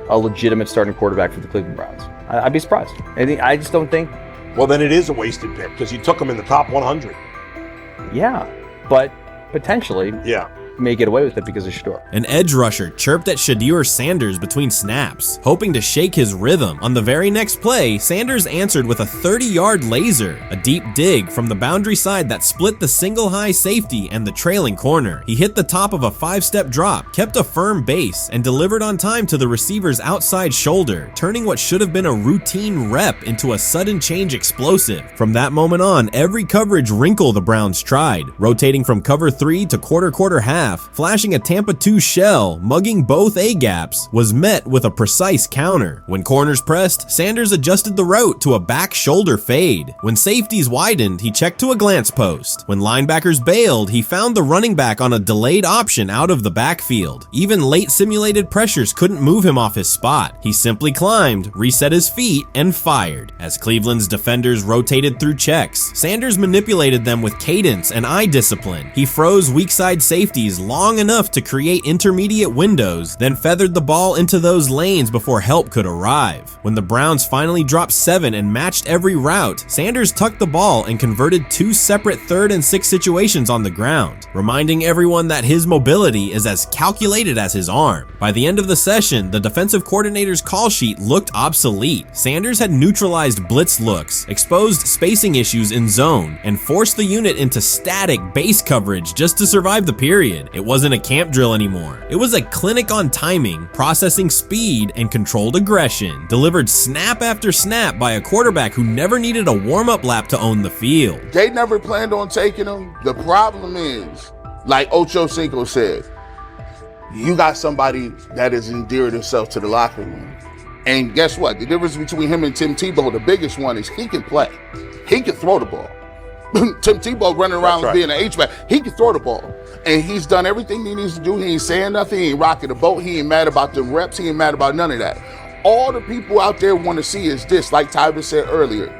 a legitimate starting quarterback for the Cleveland Browns. I'd be surprised. I just don't think. Well, then it is a wasted pick because you took him in the top 100. Yeah, but potentially. Yeah. May get away with it because of Shedeur. An edge rusher chirped at Shedeur Sanders between snaps, hoping to shake his rhythm. On the very next play, Sanders answered with a 30-yard laser, a deep dig from the boundary side that split the single high safety and the trailing corner. He hit the top of a 5-step drop, kept a firm base, and delivered on time to the receiver's outside shoulder, turning what should have been a routine rep into a sudden change explosive. From that moment on, every coverage wrinkle the Browns tried, rotating from cover 3 to quarter half, flashing a Tampa 2 shell, mugging both A-gaps, was met with a precise counter. When corners pressed, Sanders adjusted the route to a back shoulder fade. When safeties widened, he checked to a glance post. When linebackers bailed, he found the running back on a delayed option out of the backfield. Even late simulated pressures couldn't move him off his spot. He simply climbed, reset his feet, and fired. As Cleveland's defenders rotated through checks, Sanders manipulated them with cadence and eye discipline. He froze weak side safeties long enough to create intermediate windows, then feathered the ball into those lanes before help could arrive. When the Browns finally dropped 7 and matched every route, Sanders tucked the ball and converted 2 separate 3rd and 6 situations on the ground, reminding everyone that his mobility is as calculated as his arm. By the end of the session, the defensive coordinator's call sheet looked obsolete. Sanders had neutralized blitz looks, exposed spacing issues in zone, and forced the unit into static base coverage just to survive the period. period. It wasn't a camp drill anymore. It was a clinic on timing, processing speed, and controlled aggression, delivered snap after snap by a quarterback who never needed a warm-up lap to own the field. They never planned on taking him. The problem is, like Ocho Cinco said, you got somebody that has endeared himself to the locker room. And guess what? The difference between him and Tim Tebow, the biggest one, is he can play. He can throw the ball. Tim Tebow running around being an H-back. He can throw the ball. And he's done everything he needs to do. He ain't saying nothing. He ain't rocking the boat. He ain't mad about the reps. He ain't mad about none of that. All the people out there want to see is this, like Tyler said earlier.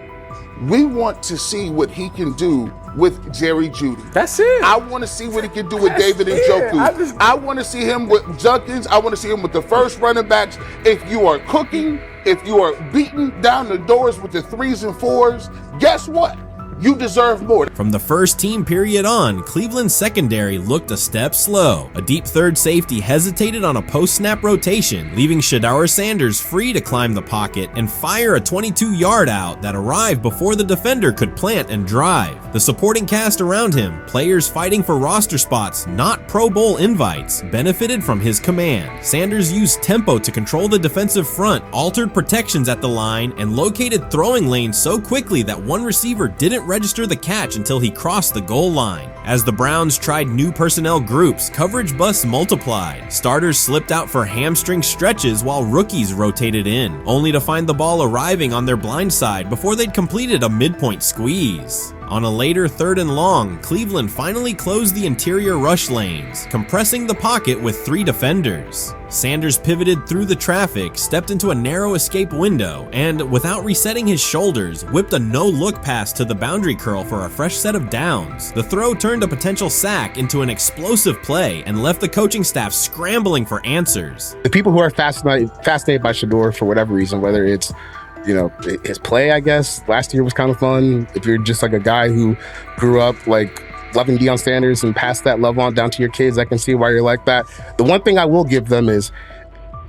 We want to see what he can do with Jerry Jeudy. That's it. I want to see what he can do with David Njoku. I want to see him with Junkins. I want to see him with the first running backs. If you are cooking, if you are beating down the doors with the 3s and 4s, guess what? You deserve more. From the first team period on, Cleveland's secondary looked a step slow. A deep third safety hesitated on a post-snap rotation, leaving Shedeur Sanders free to climb the pocket and fire a 22-yard out that arrived before the defender could plant and drive. The supporting cast around him, players fighting for roster spots, not Pro Bowl invites, benefited from his command. Sanders used tempo to control the defensive front, altered protections at the line, and located throwing lanes so quickly that one receiver didn't register the catch until he crossed the goal line. As the Browns tried new personnel groups, coverage busts multiplied. Starters slipped out for hamstring stretches while rookies rotated in, only to find the ball arriving on their blind side before they'd completed a midpoint squeeze. On a later 3rd and long, Cleveland finally closed the interior rush lanes, compressing the pocket with 3 defenders. Sanders pivoted through the traffic, stepped into a narrow escape window, and, without resetting his shoulders, whipped a no-look pass to the boundary curl for a fresh set of downs. The throw turned a potential sack into an explosive play and left the coaching staff scrambling for answers. The people who are fascinated by Shedeur for whatever reason, whether it's his play, I guess, last year was kind of fun. If you're just like a guy who grew up like loving Deion Sanders and passed that love on down to your kids, I can see why you're like that. The one thing I will give them is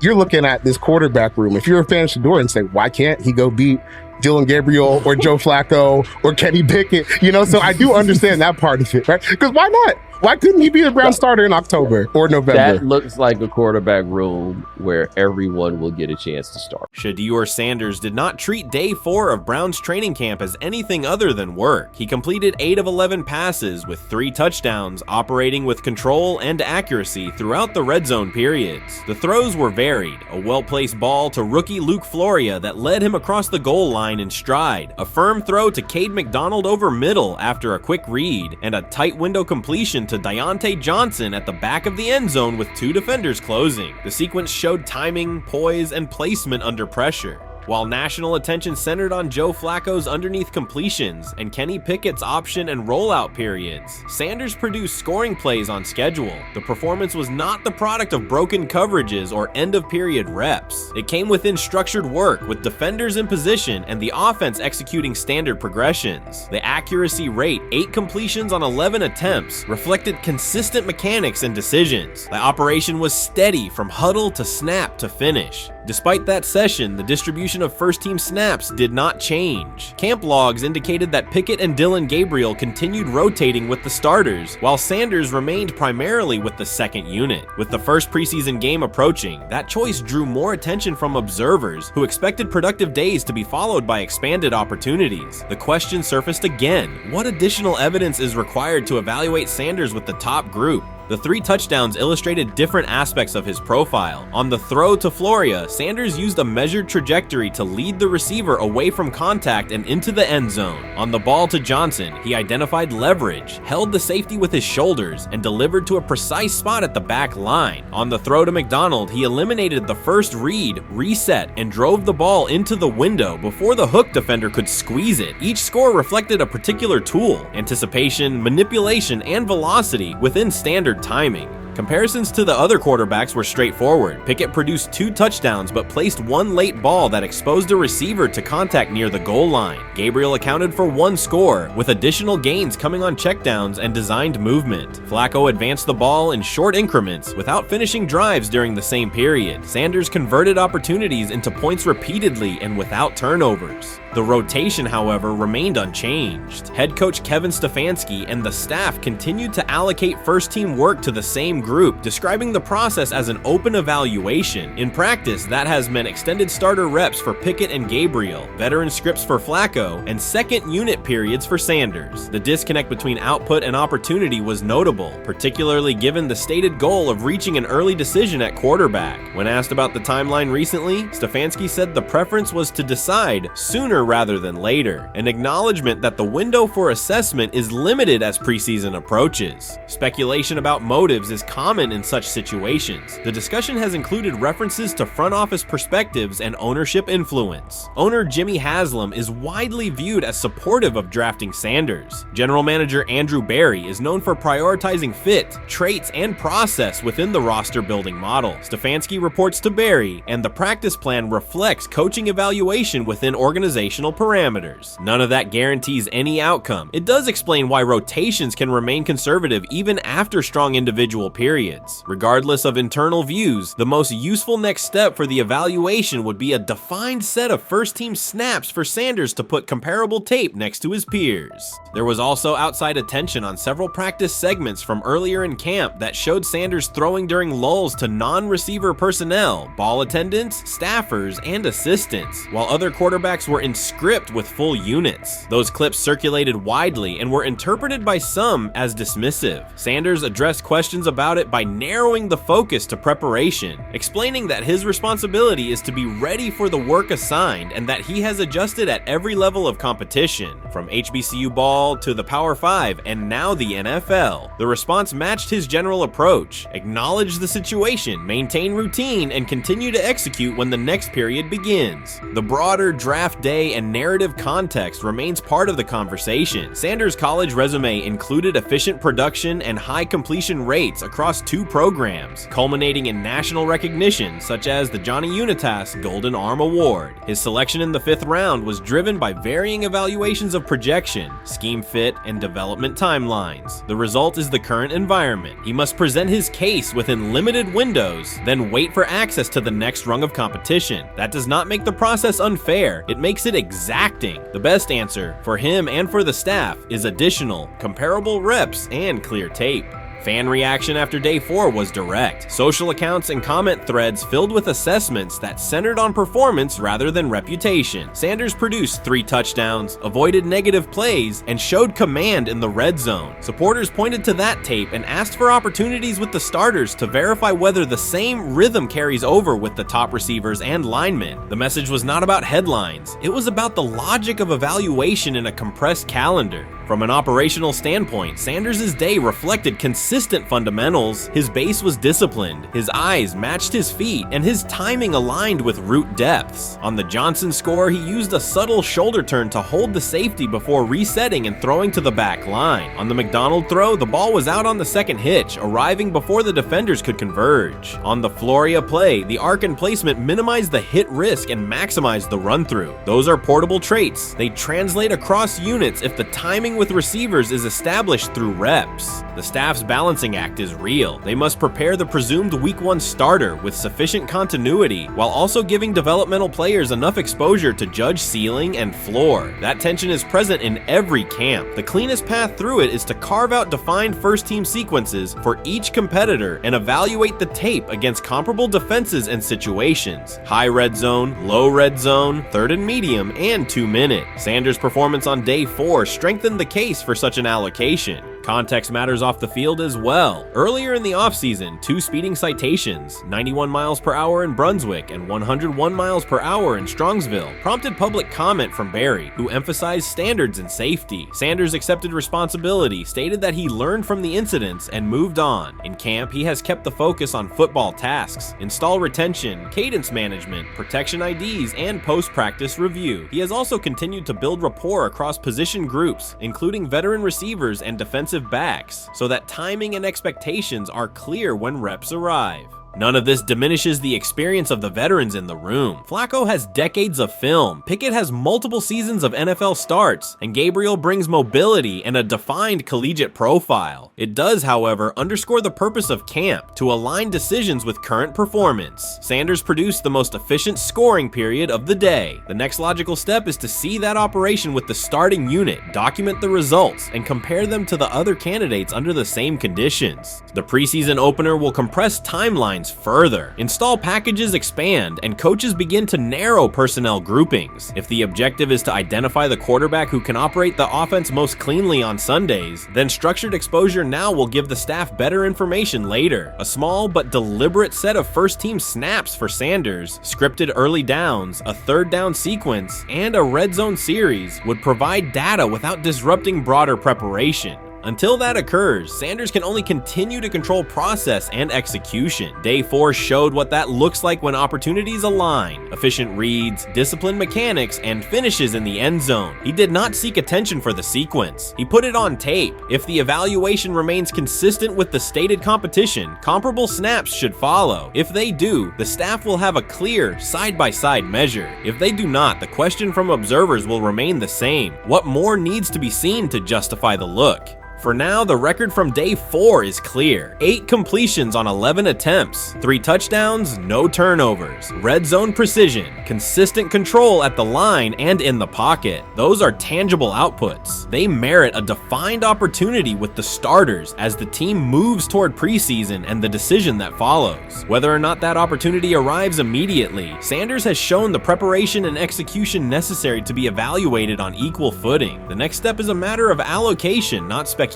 you're looking at this quarterback room. If you're a fan of Shedeur and say, why can't he go beat Dylan Gabriel or Joe Flacco or Kenny Pickett? So I do understand that part of it, right? Because why not? Why couldn't he be the Brown starter in October or November? That looks like a quarterback room where everyone will get a chance to start. Shedeur Sanders did not treat day 4 of Brown's training camp as anything other than work. He completed 8 of 11 passes with 3 touchdowns, operating with control and accuracy throughout the red zone periods. The throws were varied, a well-placed ball to rookie Luke Floria that led him across the goal line in stride, a firm throw to Cade McDonald over middle after a quick read, and a tight window completion to Deontay Johnson at the back of the end zone with 2 defenders closing. The sequence showed timing, poise, and placement under pressure. While national attention centered on Joe Flacco's underneath completions and Kenny Pickett's option and rollout periods, Sanders produced scoring plays on schedule. The performance was not the product of broken coverages or end-of-period reps. It came within structured work with defenders in position and the offense executing standard progressions. The accuracy rate, 8 completions on 11 attempts, reflected consistent mechanics and decisions. The operation was steady from huddle to snap to finish. Despite that session, the distribution of first-team snaps did not change. Camp logs indicated that Pickett and Dylan Gabriel continued rotating with the starters, while Sanders remained primarily with the second unit. With the first preseason game approaching, that choice drew more attention from observers who expected productive days to be followed by expanded opportunities. The question surfaced again: what additional evidence is required to evaluate Sanders with the top group? The 3 touchdowns illustrated different aspects of his profile. On the throw to Floria, Sanders used a measured trajectory to lead the receiver away from contact and into the end zone. On the ball to Johnson, he identified leverage, held the safety with his shoulders, and delivered to a precise spot at the back line. On the throw to McDonald, he eliminated the first read, reset, and drove the ball into the window before the hook defender could squeeze it. Each score reflected a particular tool: anticipation, manipulation, and velocity within standard timing. Comparisons to the other quarterbacks were straightforward. Pickett produced 2 touchdowns but placed 1 late ball that exposed a receiver to contact near the goal line. Gabriel accounted for 1 score, with additional gains coming on checkdowns and designed movement. Flacco advanced the ball in short increments without finishing drives during the same period. Sanders converted opportunities into points repeatedly and without turnovers. The rotation, however, remained unchanged. Head coach Kevin Stefanski and the staff continued to allocate first-team work to the same group, describing the process as an open evaluation. In practice, that has meant extended starter reps for Pickett and Gabriel, veteran scripts for Flacco, and second unit periods for Sanders. The disconnect between output and opportunity was notable, particularly given the stated goal of reaching an early decision at quarterback. When asked about the timeline recently, Stefanski said the preference was to decide sooner rather than later, an acknowledgement that the window for assessment is limited as preseason approaches. Speculation about motives is common in such situations. The discussion has included references to front office perspectives and ownership influence. Owner Jimmy Haslam is widely viewed as supportive of drafting Sanders. General manager Andrew Berry is known for prioritizing fit, traits, and process within the roster building model. Stefanski reports to Berry, and the practice plan reflects coaching evaluation within organizational parameters. None of that guarantees any outcome. It does explain why rotations can remain conservative even after strong individual periods. Regardless of internal views, the most useful next step for the evaluation would be a defined set of first-team snaps for Sanders to put comparable tape next to his peers. There was also outside attention on several practice segments from earlier in camp that showed Sanders throwing during lulls to non-receiver personnel, ball attendants, staffers, and assistants, while other quarterbacks were in script with full units. Those clips circulated widely and were interpreted by some as dismissive. Sanders addressed questions about it by narrowing the focus to preparation, explaining that his responsibility is to be ready for the work assigned and that he has adjusted at every level of competition, from HBCU ball to the Power 5 and now the NFL. The response matched his general approach: acknowledge the situation, maintain routine, and continue to execute when the next period begins. The broader draft day and narrative context remains part of the conversation. Sanders' college resume included efficient production and high completion rates across 2 programs, culminating in national recognition such as the Johnny Unitas Golden Arm Award. His selection in the 5th round was driven by varying evaluations of projection, scheme fit, and development timelines. The result is the current environment. He must present his case within limited windows, then wait for access to the next rung of competition. That does not make the process unfair, it makes it exacting. The best answer, for him and for the staff, is additional, comparable reps and clear tape. Fan reaction after day 4 was direct. Social accounts and comment threads filled with assessments that centered on performance rather than reputation. Sanders produced 3 touchdowns, avoided negative plays, and showed command in the red zone. Supporters pointed to that tape and asked for opportunities with the starters to verify whether the same rhythm carries over with the top receivers and linemen. The message was not about headlines. It was about the logic of evaluation in a compressed calendar. From an operational standpoint, Sanders' day reflected consistent fundamentals. His base was disciplined, his eyes matched his feet, and his timing aligned with route depths. On the Johnson score, he used a subtle shoulder turn to hold the safety before resetting and throwing to the back line. On the McDonald throw, the ball was out on the second hitch, arriving before the defenders could converge. On the Floria play, the arc and placement minimized the hit risk and maximized the run-through. Those are portable traits. They translate across units if the timing with receivers is established through reps. The staff's balancing act is real. They must prepare the presumed week 1 starter with sufficient continuity while also giving developmental players enough exposure to judge ceiling and floor. That tension is present in every camp. The cleanest path through it is to carve out defined first-team sequences for each competitor and evaluate the tape against comparable defenses and situations: high red zone, low red zone, 3rd and medium, and 2-minute. Sanders' performance on day 4 strengthened the case for such an allocation. Context matters off the field as well. Earlier in the offseason, 2 speeding citations, 91 miles per hour in Brunswick and 101 miles per hour in Strongsville, prompted public comment from Berry, who emphasized standards and safety. Sanders accepted responsibility, stated that he learned from the incidents and moved on. In camp, he has kept the focus on football tasks, install retention, cadence management, protection IDs, and post-practice review. He has also continued to build rapport across position groups, including veteran receivers and defensive backs, so that timing and expectations are clear when reps arrive. None of this diminishes the experience of the veterans in the room. Flacco has decades of film, Pickett has multiple seasons of NFL starts, and Gabriel brings mobility and a defined collegiate profile. It does, however, underscore the purpose of camp, to align decisions with current performance. Sanders produced the most efficient scoring period of the day. The next logical step is to see that operation with the starting unit, document the results, and compare them to the other candidates under the same conditions. The preseason opener will compress timelines further. Install packages expand, and coaches begin to narrow personnel groupings. If the objective is to identify the quarterback who can operate the offense most cleanly on Sundays, then structured exposure now will give the staff better information later. A small but deliberate set of first-team snaps for Sanders, scripted early downs, a third down sequence, and a red zone series would provide data without disrupting broader preparation. Until that occurs, Sanders can only continue to control process and execution. Day 4 showed what that looks like when opportunities align. Efficient reads, disciplined mechanics, and finishes in the end zone. He did not seek attention for the sequence. He put it on tape. If the evaluation remains consistent with the stated competition, comparable snaps should follow. If they do, the staff will have a clear side-by-side measure. If they do not, the question from observers will remain the same. What more needs to be seen to justify the look? For now, the record from day 4 is clear. 8 completions on 11 attempts, 3 touchdowns, no turnovers, red zone precision, consistent control at the line and in the pocket. Those are tangible outputs. They merit a defined opportunity with the starters as the team moves toward preseason and the decision that follows. Whether or not that opportunity arrives immediately, Sanders has shown the preparation and execution necessary to be evaluated on equal footing. The next step is a matter of allocation, not speculation.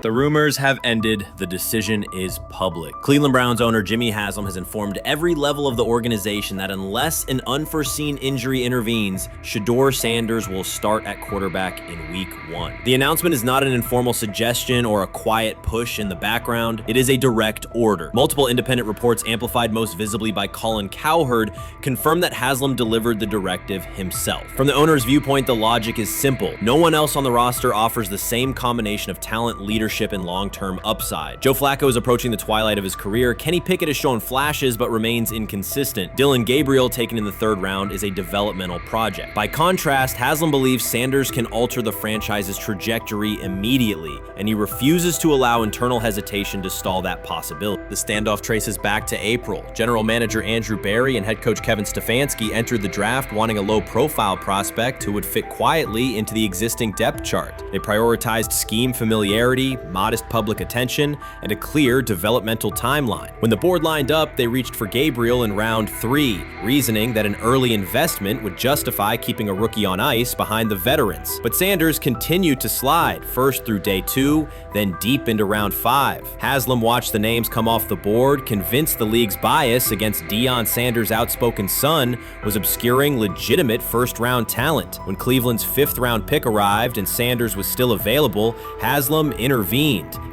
The rumors have ended. The decision is public. Cleveland Browns owner Jimmy Haslam has informed every level of the organization that unless an unforeseen injury intervenes, Shedeur Sanders will start at quarterback in week 1. The announcement is not an informal suggestion or a quiet push in the background. It is a direct order. Multiple independent reports, amplified most visibly by Colin Cowherd, confirm that Haslam delivered the directive himself. From the owner's viewpoint, the logic is simple. No one else on the roster offers the same combination of talent, leadership, and long-term upside. Joe Flacco is approaching the twilight of his career. Kenny Pickett has shown flashes but remains inconsistent. Dillon Gabriel, taken in the 3rd round, is a developmental project. By contrast, Haslam believes Sanders can alter the franchise's trajectory immediately, and he refuses to allow internal hesitation to stall that possibility. The standoff traces back to April. General manager Andrew Barry and head coach Kevin Stefanski entered the draft wanting a low-profile prospect who would fit quietly into the existing depth chart. They prioritized scheme familiarity, modest public attention, and a clear developmental timeline. When the board lined up, they reached for Gabriel in round 3, reasoning that an early investment would justify keeping a rookie on ice behind the veterans. But Sanders continued to slide, first through day 2, then deep into round 5. Haslam watched the names come off the board, convinced the league's bias against Deion Sanders' outspoken son was obscuring legitimate first-round talent. When Cleveland's 5th-round pick arrived and Sanders was still available, Haslam intervened.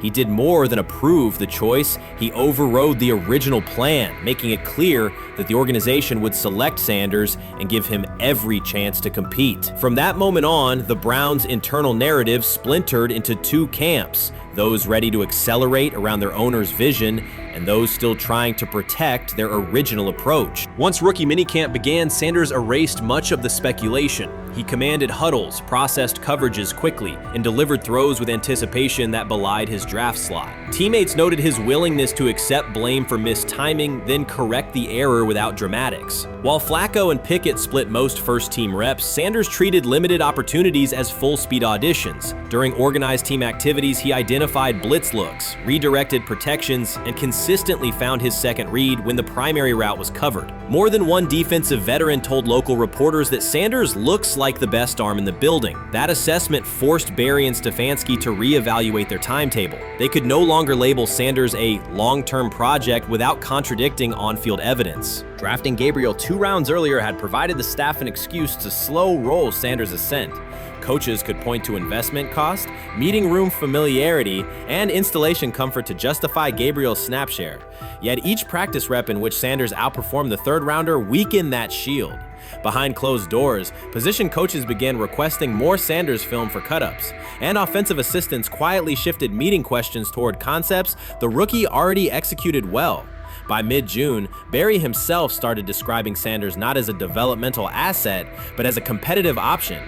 He did more than approve the choice, he overrode the original plan, making it clear that the organization would select Sanders and give him every chance to compete. From that moment on, the Browns' internal narrative splintered into 2 camps, those ready to accelerate around their owner's vision and those still trying to protect their original approach. Once rookie minicamp began, Sanders erased much of the speculation. He commanded huddles, processed coverages quickly, and delivered throws with anticipation that belied his draft slot. Teammates noted his willingness to accept blame for missed timing, then correct the error without dramatics. While Flacco and Pickett split most first-team reps, Sanders treated limited opportunities as full-speed auditions. During organized team activities, he identified blitz looks, redirected protections, and consistently found his second read when the primary route was covered. More than one defensive veteran told local reporters that Sanders looks like the best arm in the building. That assessment forced Barry and Stefanski to reevaluate their timetable. They could no longer label Sanders a long-term project without contradicting on-field evidence. Drafting Gabriel 2 rounds earlier had provided the staff an excuse to slow roll Sanders' ascent. Coaches could point to investment cost, meeting room familiarity, and installation comfort to justify Gabriel's snap share. Yet each practice rep in which Sanders outperformed the 3rd rounder weakened that shield. Behind closed doors, position coaches began requesting more Sanders film for cut-ups, and offensive assistants quietly shifted meeting questions toward concepts the rookie already executed well. By mid-June, Barry himself started describing Sanders not as a developmental asset, but as a competitive option.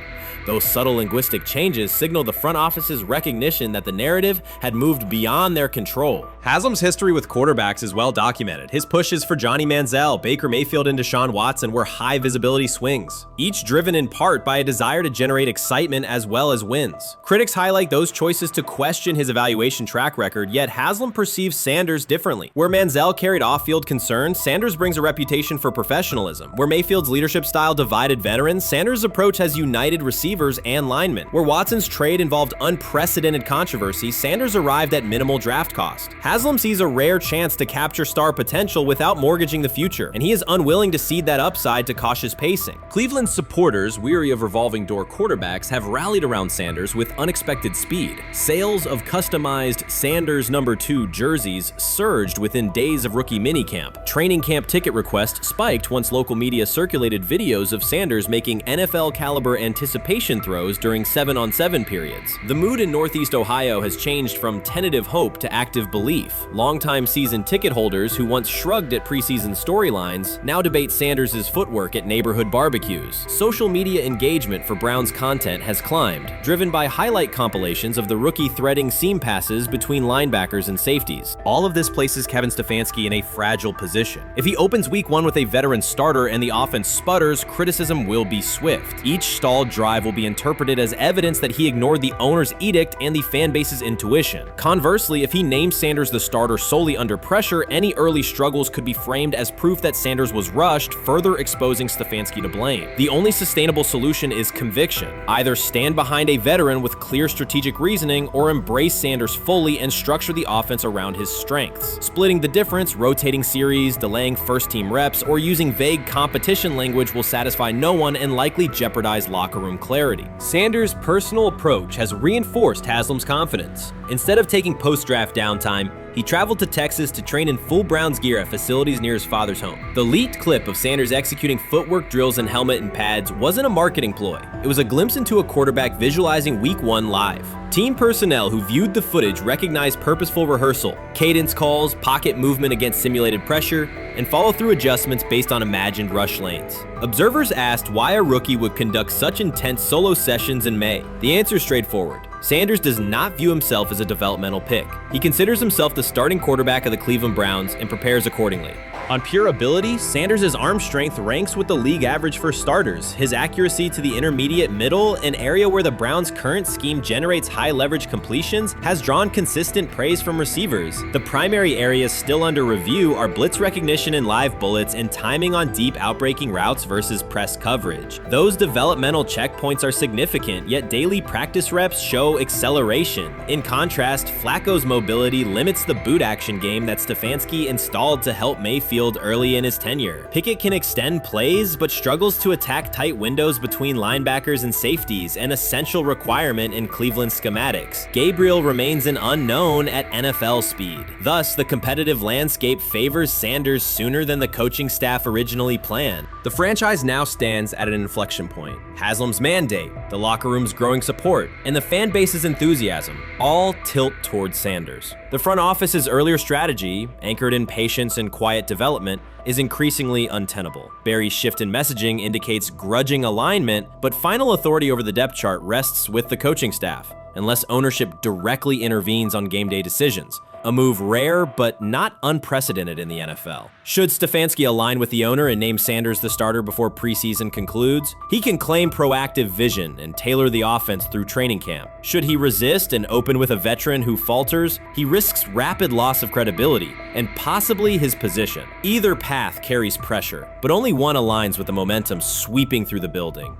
Those subtle linguistic changes signal the front office's recognition that the narrative had moved beyond their control. Haslam's history with quarterbacks is well documented. His pushes for Johnny Manziel, Baker Mayfield, and Deshaun Watson were high visibility swings, each driven in part by a desire to generate excitement as well as wins. Critics highlight those choices to question his evaluation track record, yet Haslam perceives Sanders differently. Where Manziel carried off-field concerns, Sanders brings a reputation for professionalism. Where Mayfield's leadership style divided veterans, Sanders' approach has united receivers and linemen. Where Watson's trade involved unprecedented controversy, Sanders arrived at minimal draft cost. Haslam sees a rare chance to capture star potential without mortgaging the future, and he is unwilling to cede that upside to cautious pacing. Cleveland supporters, weary of revolving door quarterbacks, have rallied around Sanders with unexpected speed. Sales of customized Sanders number 2 jerseys surged within days of rookie minicamp. Training camp ticket requests spiked once local media circulated videos of Sanders making NFL-caliber anticipation throws during 7-on-7 periods. The mood in Northeast Ohio has changed from tentative hope to active belief. Longtime season ticket holders who once shrugged at preseason storylines now debate Sanders' footwork at neighborhood barbecues. Social media engagement for Brown's content has climbed, driven by highlight compilations of the rookie threading seam passes between linebackers and safeties. All of this places Kevin Stefanski in a fragile position. If he opens week 1 with a veteran starter and the offense sputters, criticism will be swift. Each stalled drive will be interpreted as evidence that he ignored the owner's edict and the fan base's intuition. Conversely, if he names Sanders the starter solely under pressure, any early struggles could be framed as proof that Sanders was rushed, further exposing Stefanski to blame. The only sustainable solution is conviction. Either stand behind a veteran with clear strategic reasoning or embrace Sanders fully and structure the offense around his strengths. Splitting the difference, rotating series, delaying first-team reps, or using vague competition language will satisfy no one and likely jeopardize locker room clarity. Sanders' personal approach has reinforced Haslam's confidence. Instead of taking post-draft downtime, he traveled to Texas to train in full Browns gear at facilities near his father's home. The leaked clip of Sanders executing footwork drills in helmet and pads wasn't a marketing ploy. It was a glimpse into a quarterback visualizing Week 1 live. Team personnel who viewed the footage recognized purposeful rehearsal, cadence calls, pocket movement against simulated pressure, and follow-through adjustments based on imagined rush lanes. Observers asked why a rookie would conduct such intense solo sessions in May. The answer is straightforward. Sanders does not view himself as a developmental pick. He considers himself the starting quarterback of the Cleveland Browns and prepares accordingly. On pure ability, Sanders' arm strength ranks with the league average for starters. His accuracy to the intermediate middle, an area where the Browns' current scheme generates high leverage completions, has drawn consistent praise from receivers. The primary areas still under review are blitz recognition and live bullets and timing on deep outbreaking routes versus press coverage. Those developmental checkpoints are significant, yet daily practice reps show acceleration. In contrast, Flacco's mobility limits the boot action game that Stefanski installed to help Mayfield early in his tenure. Pickett can extend plays, but struggles to attack tight windows between linebackers and safeties, an essential requirement in Cleveland schematics. Gabriel remains an unknown at NFL speed. Thus, the competitive landscape favors Sanders sooner than the coaching staff originally planned. The franchise now stands at an inflection point. Haslam's mandate, the locker room's growing support, and the fan base's enthusiasm all tilt towards Sanders. The front office's earlier strategy, anchored in patience and quiet development, is increasingly untenable. Barry's shift in messaging indicates grudging alignment, but final authority over the depth chart rests with the coaching staff, unless ownership directly intervenes on game day decisions. A move rare but not unprecedented in the NFL. Should Stefanski align with the owner and name Sanders the starter before preseason concludes, he can claim proactive vision and tailor the offense through training camp. Should he resist and open with a veteran who falters, he risks rapid loss of credibility and possibly his position. Either path carries pressure, but only one aligns with the momentum sweeping through the building.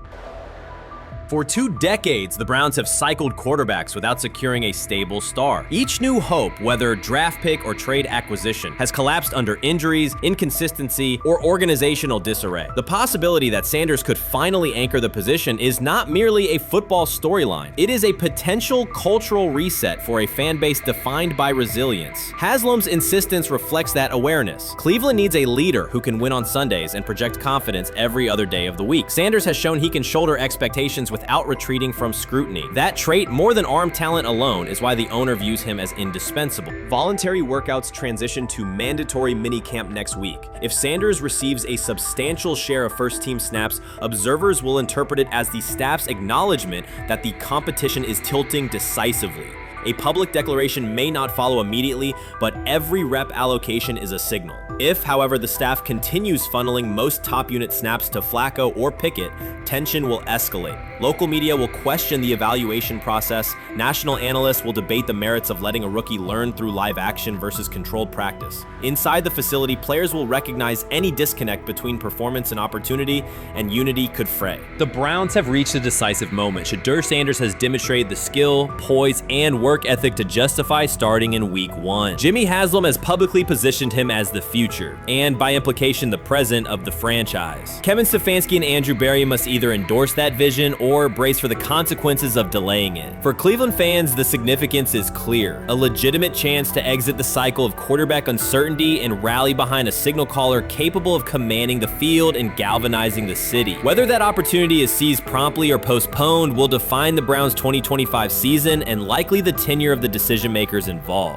For 2 decades, the Browns have cycled quarterbacks without securing a stable star. Each new hope, whether draft pick or trade acquisition, has collapsed under injuries, inconsistency, or organizational disarray. The possibility that Sanders could finally anchor the position is not merely a football storyline. It is a potential cultural reset for a fan base defined by resilience. Haslam's insistence reflects that awareness. Cleveland needs a leader who can win on Sundays and project confidence every other day of the week. Sanders has shown he can shoulder expectations without retreating from scrutiny. That trait, more than arm talent alone, is why the owner views him as indispensable. Voluntary workouts transition to mandatory minicamp next week. If Sanders receives a substantial share of first-team snaps, observers will interpret it as the staff's acknowledgement that the competition is tilting decisively. A public declaration may not follow immediately, but every rep allocation is a signal. If, however, the staff continues funneling most top unit snaps to Flacco or Pickett, tension will escalate. Local media will question the evaluation process. National analysts will debate the merits of letting a rookie learn through live action versus controlled practice. Inside the facility, players will recognize any disconnect between performance and opportunity, and unity could fray. The Browns have reached a decisive moment. Shedeur Sanders has demonstrated the skill, poise, and work ethic to justify starting in week 1. Jimmy Haslam has publicly positioned him as the future, and by implication the present, of the franchise. Kevin Stefanski and Andrew Berry must either endorse that vision or brace for the consequences of delaying it. For Cleveland fans, the significance is clear. A legitimate chance to exit the cycle of quarterback uncertainty and rally behind a signal caller capable of commanding the field and galvanizing the city. Whether that opportunity is seized promptly or postponed will define the Browns' 2025 season and likely the tenure of the decision makers involved.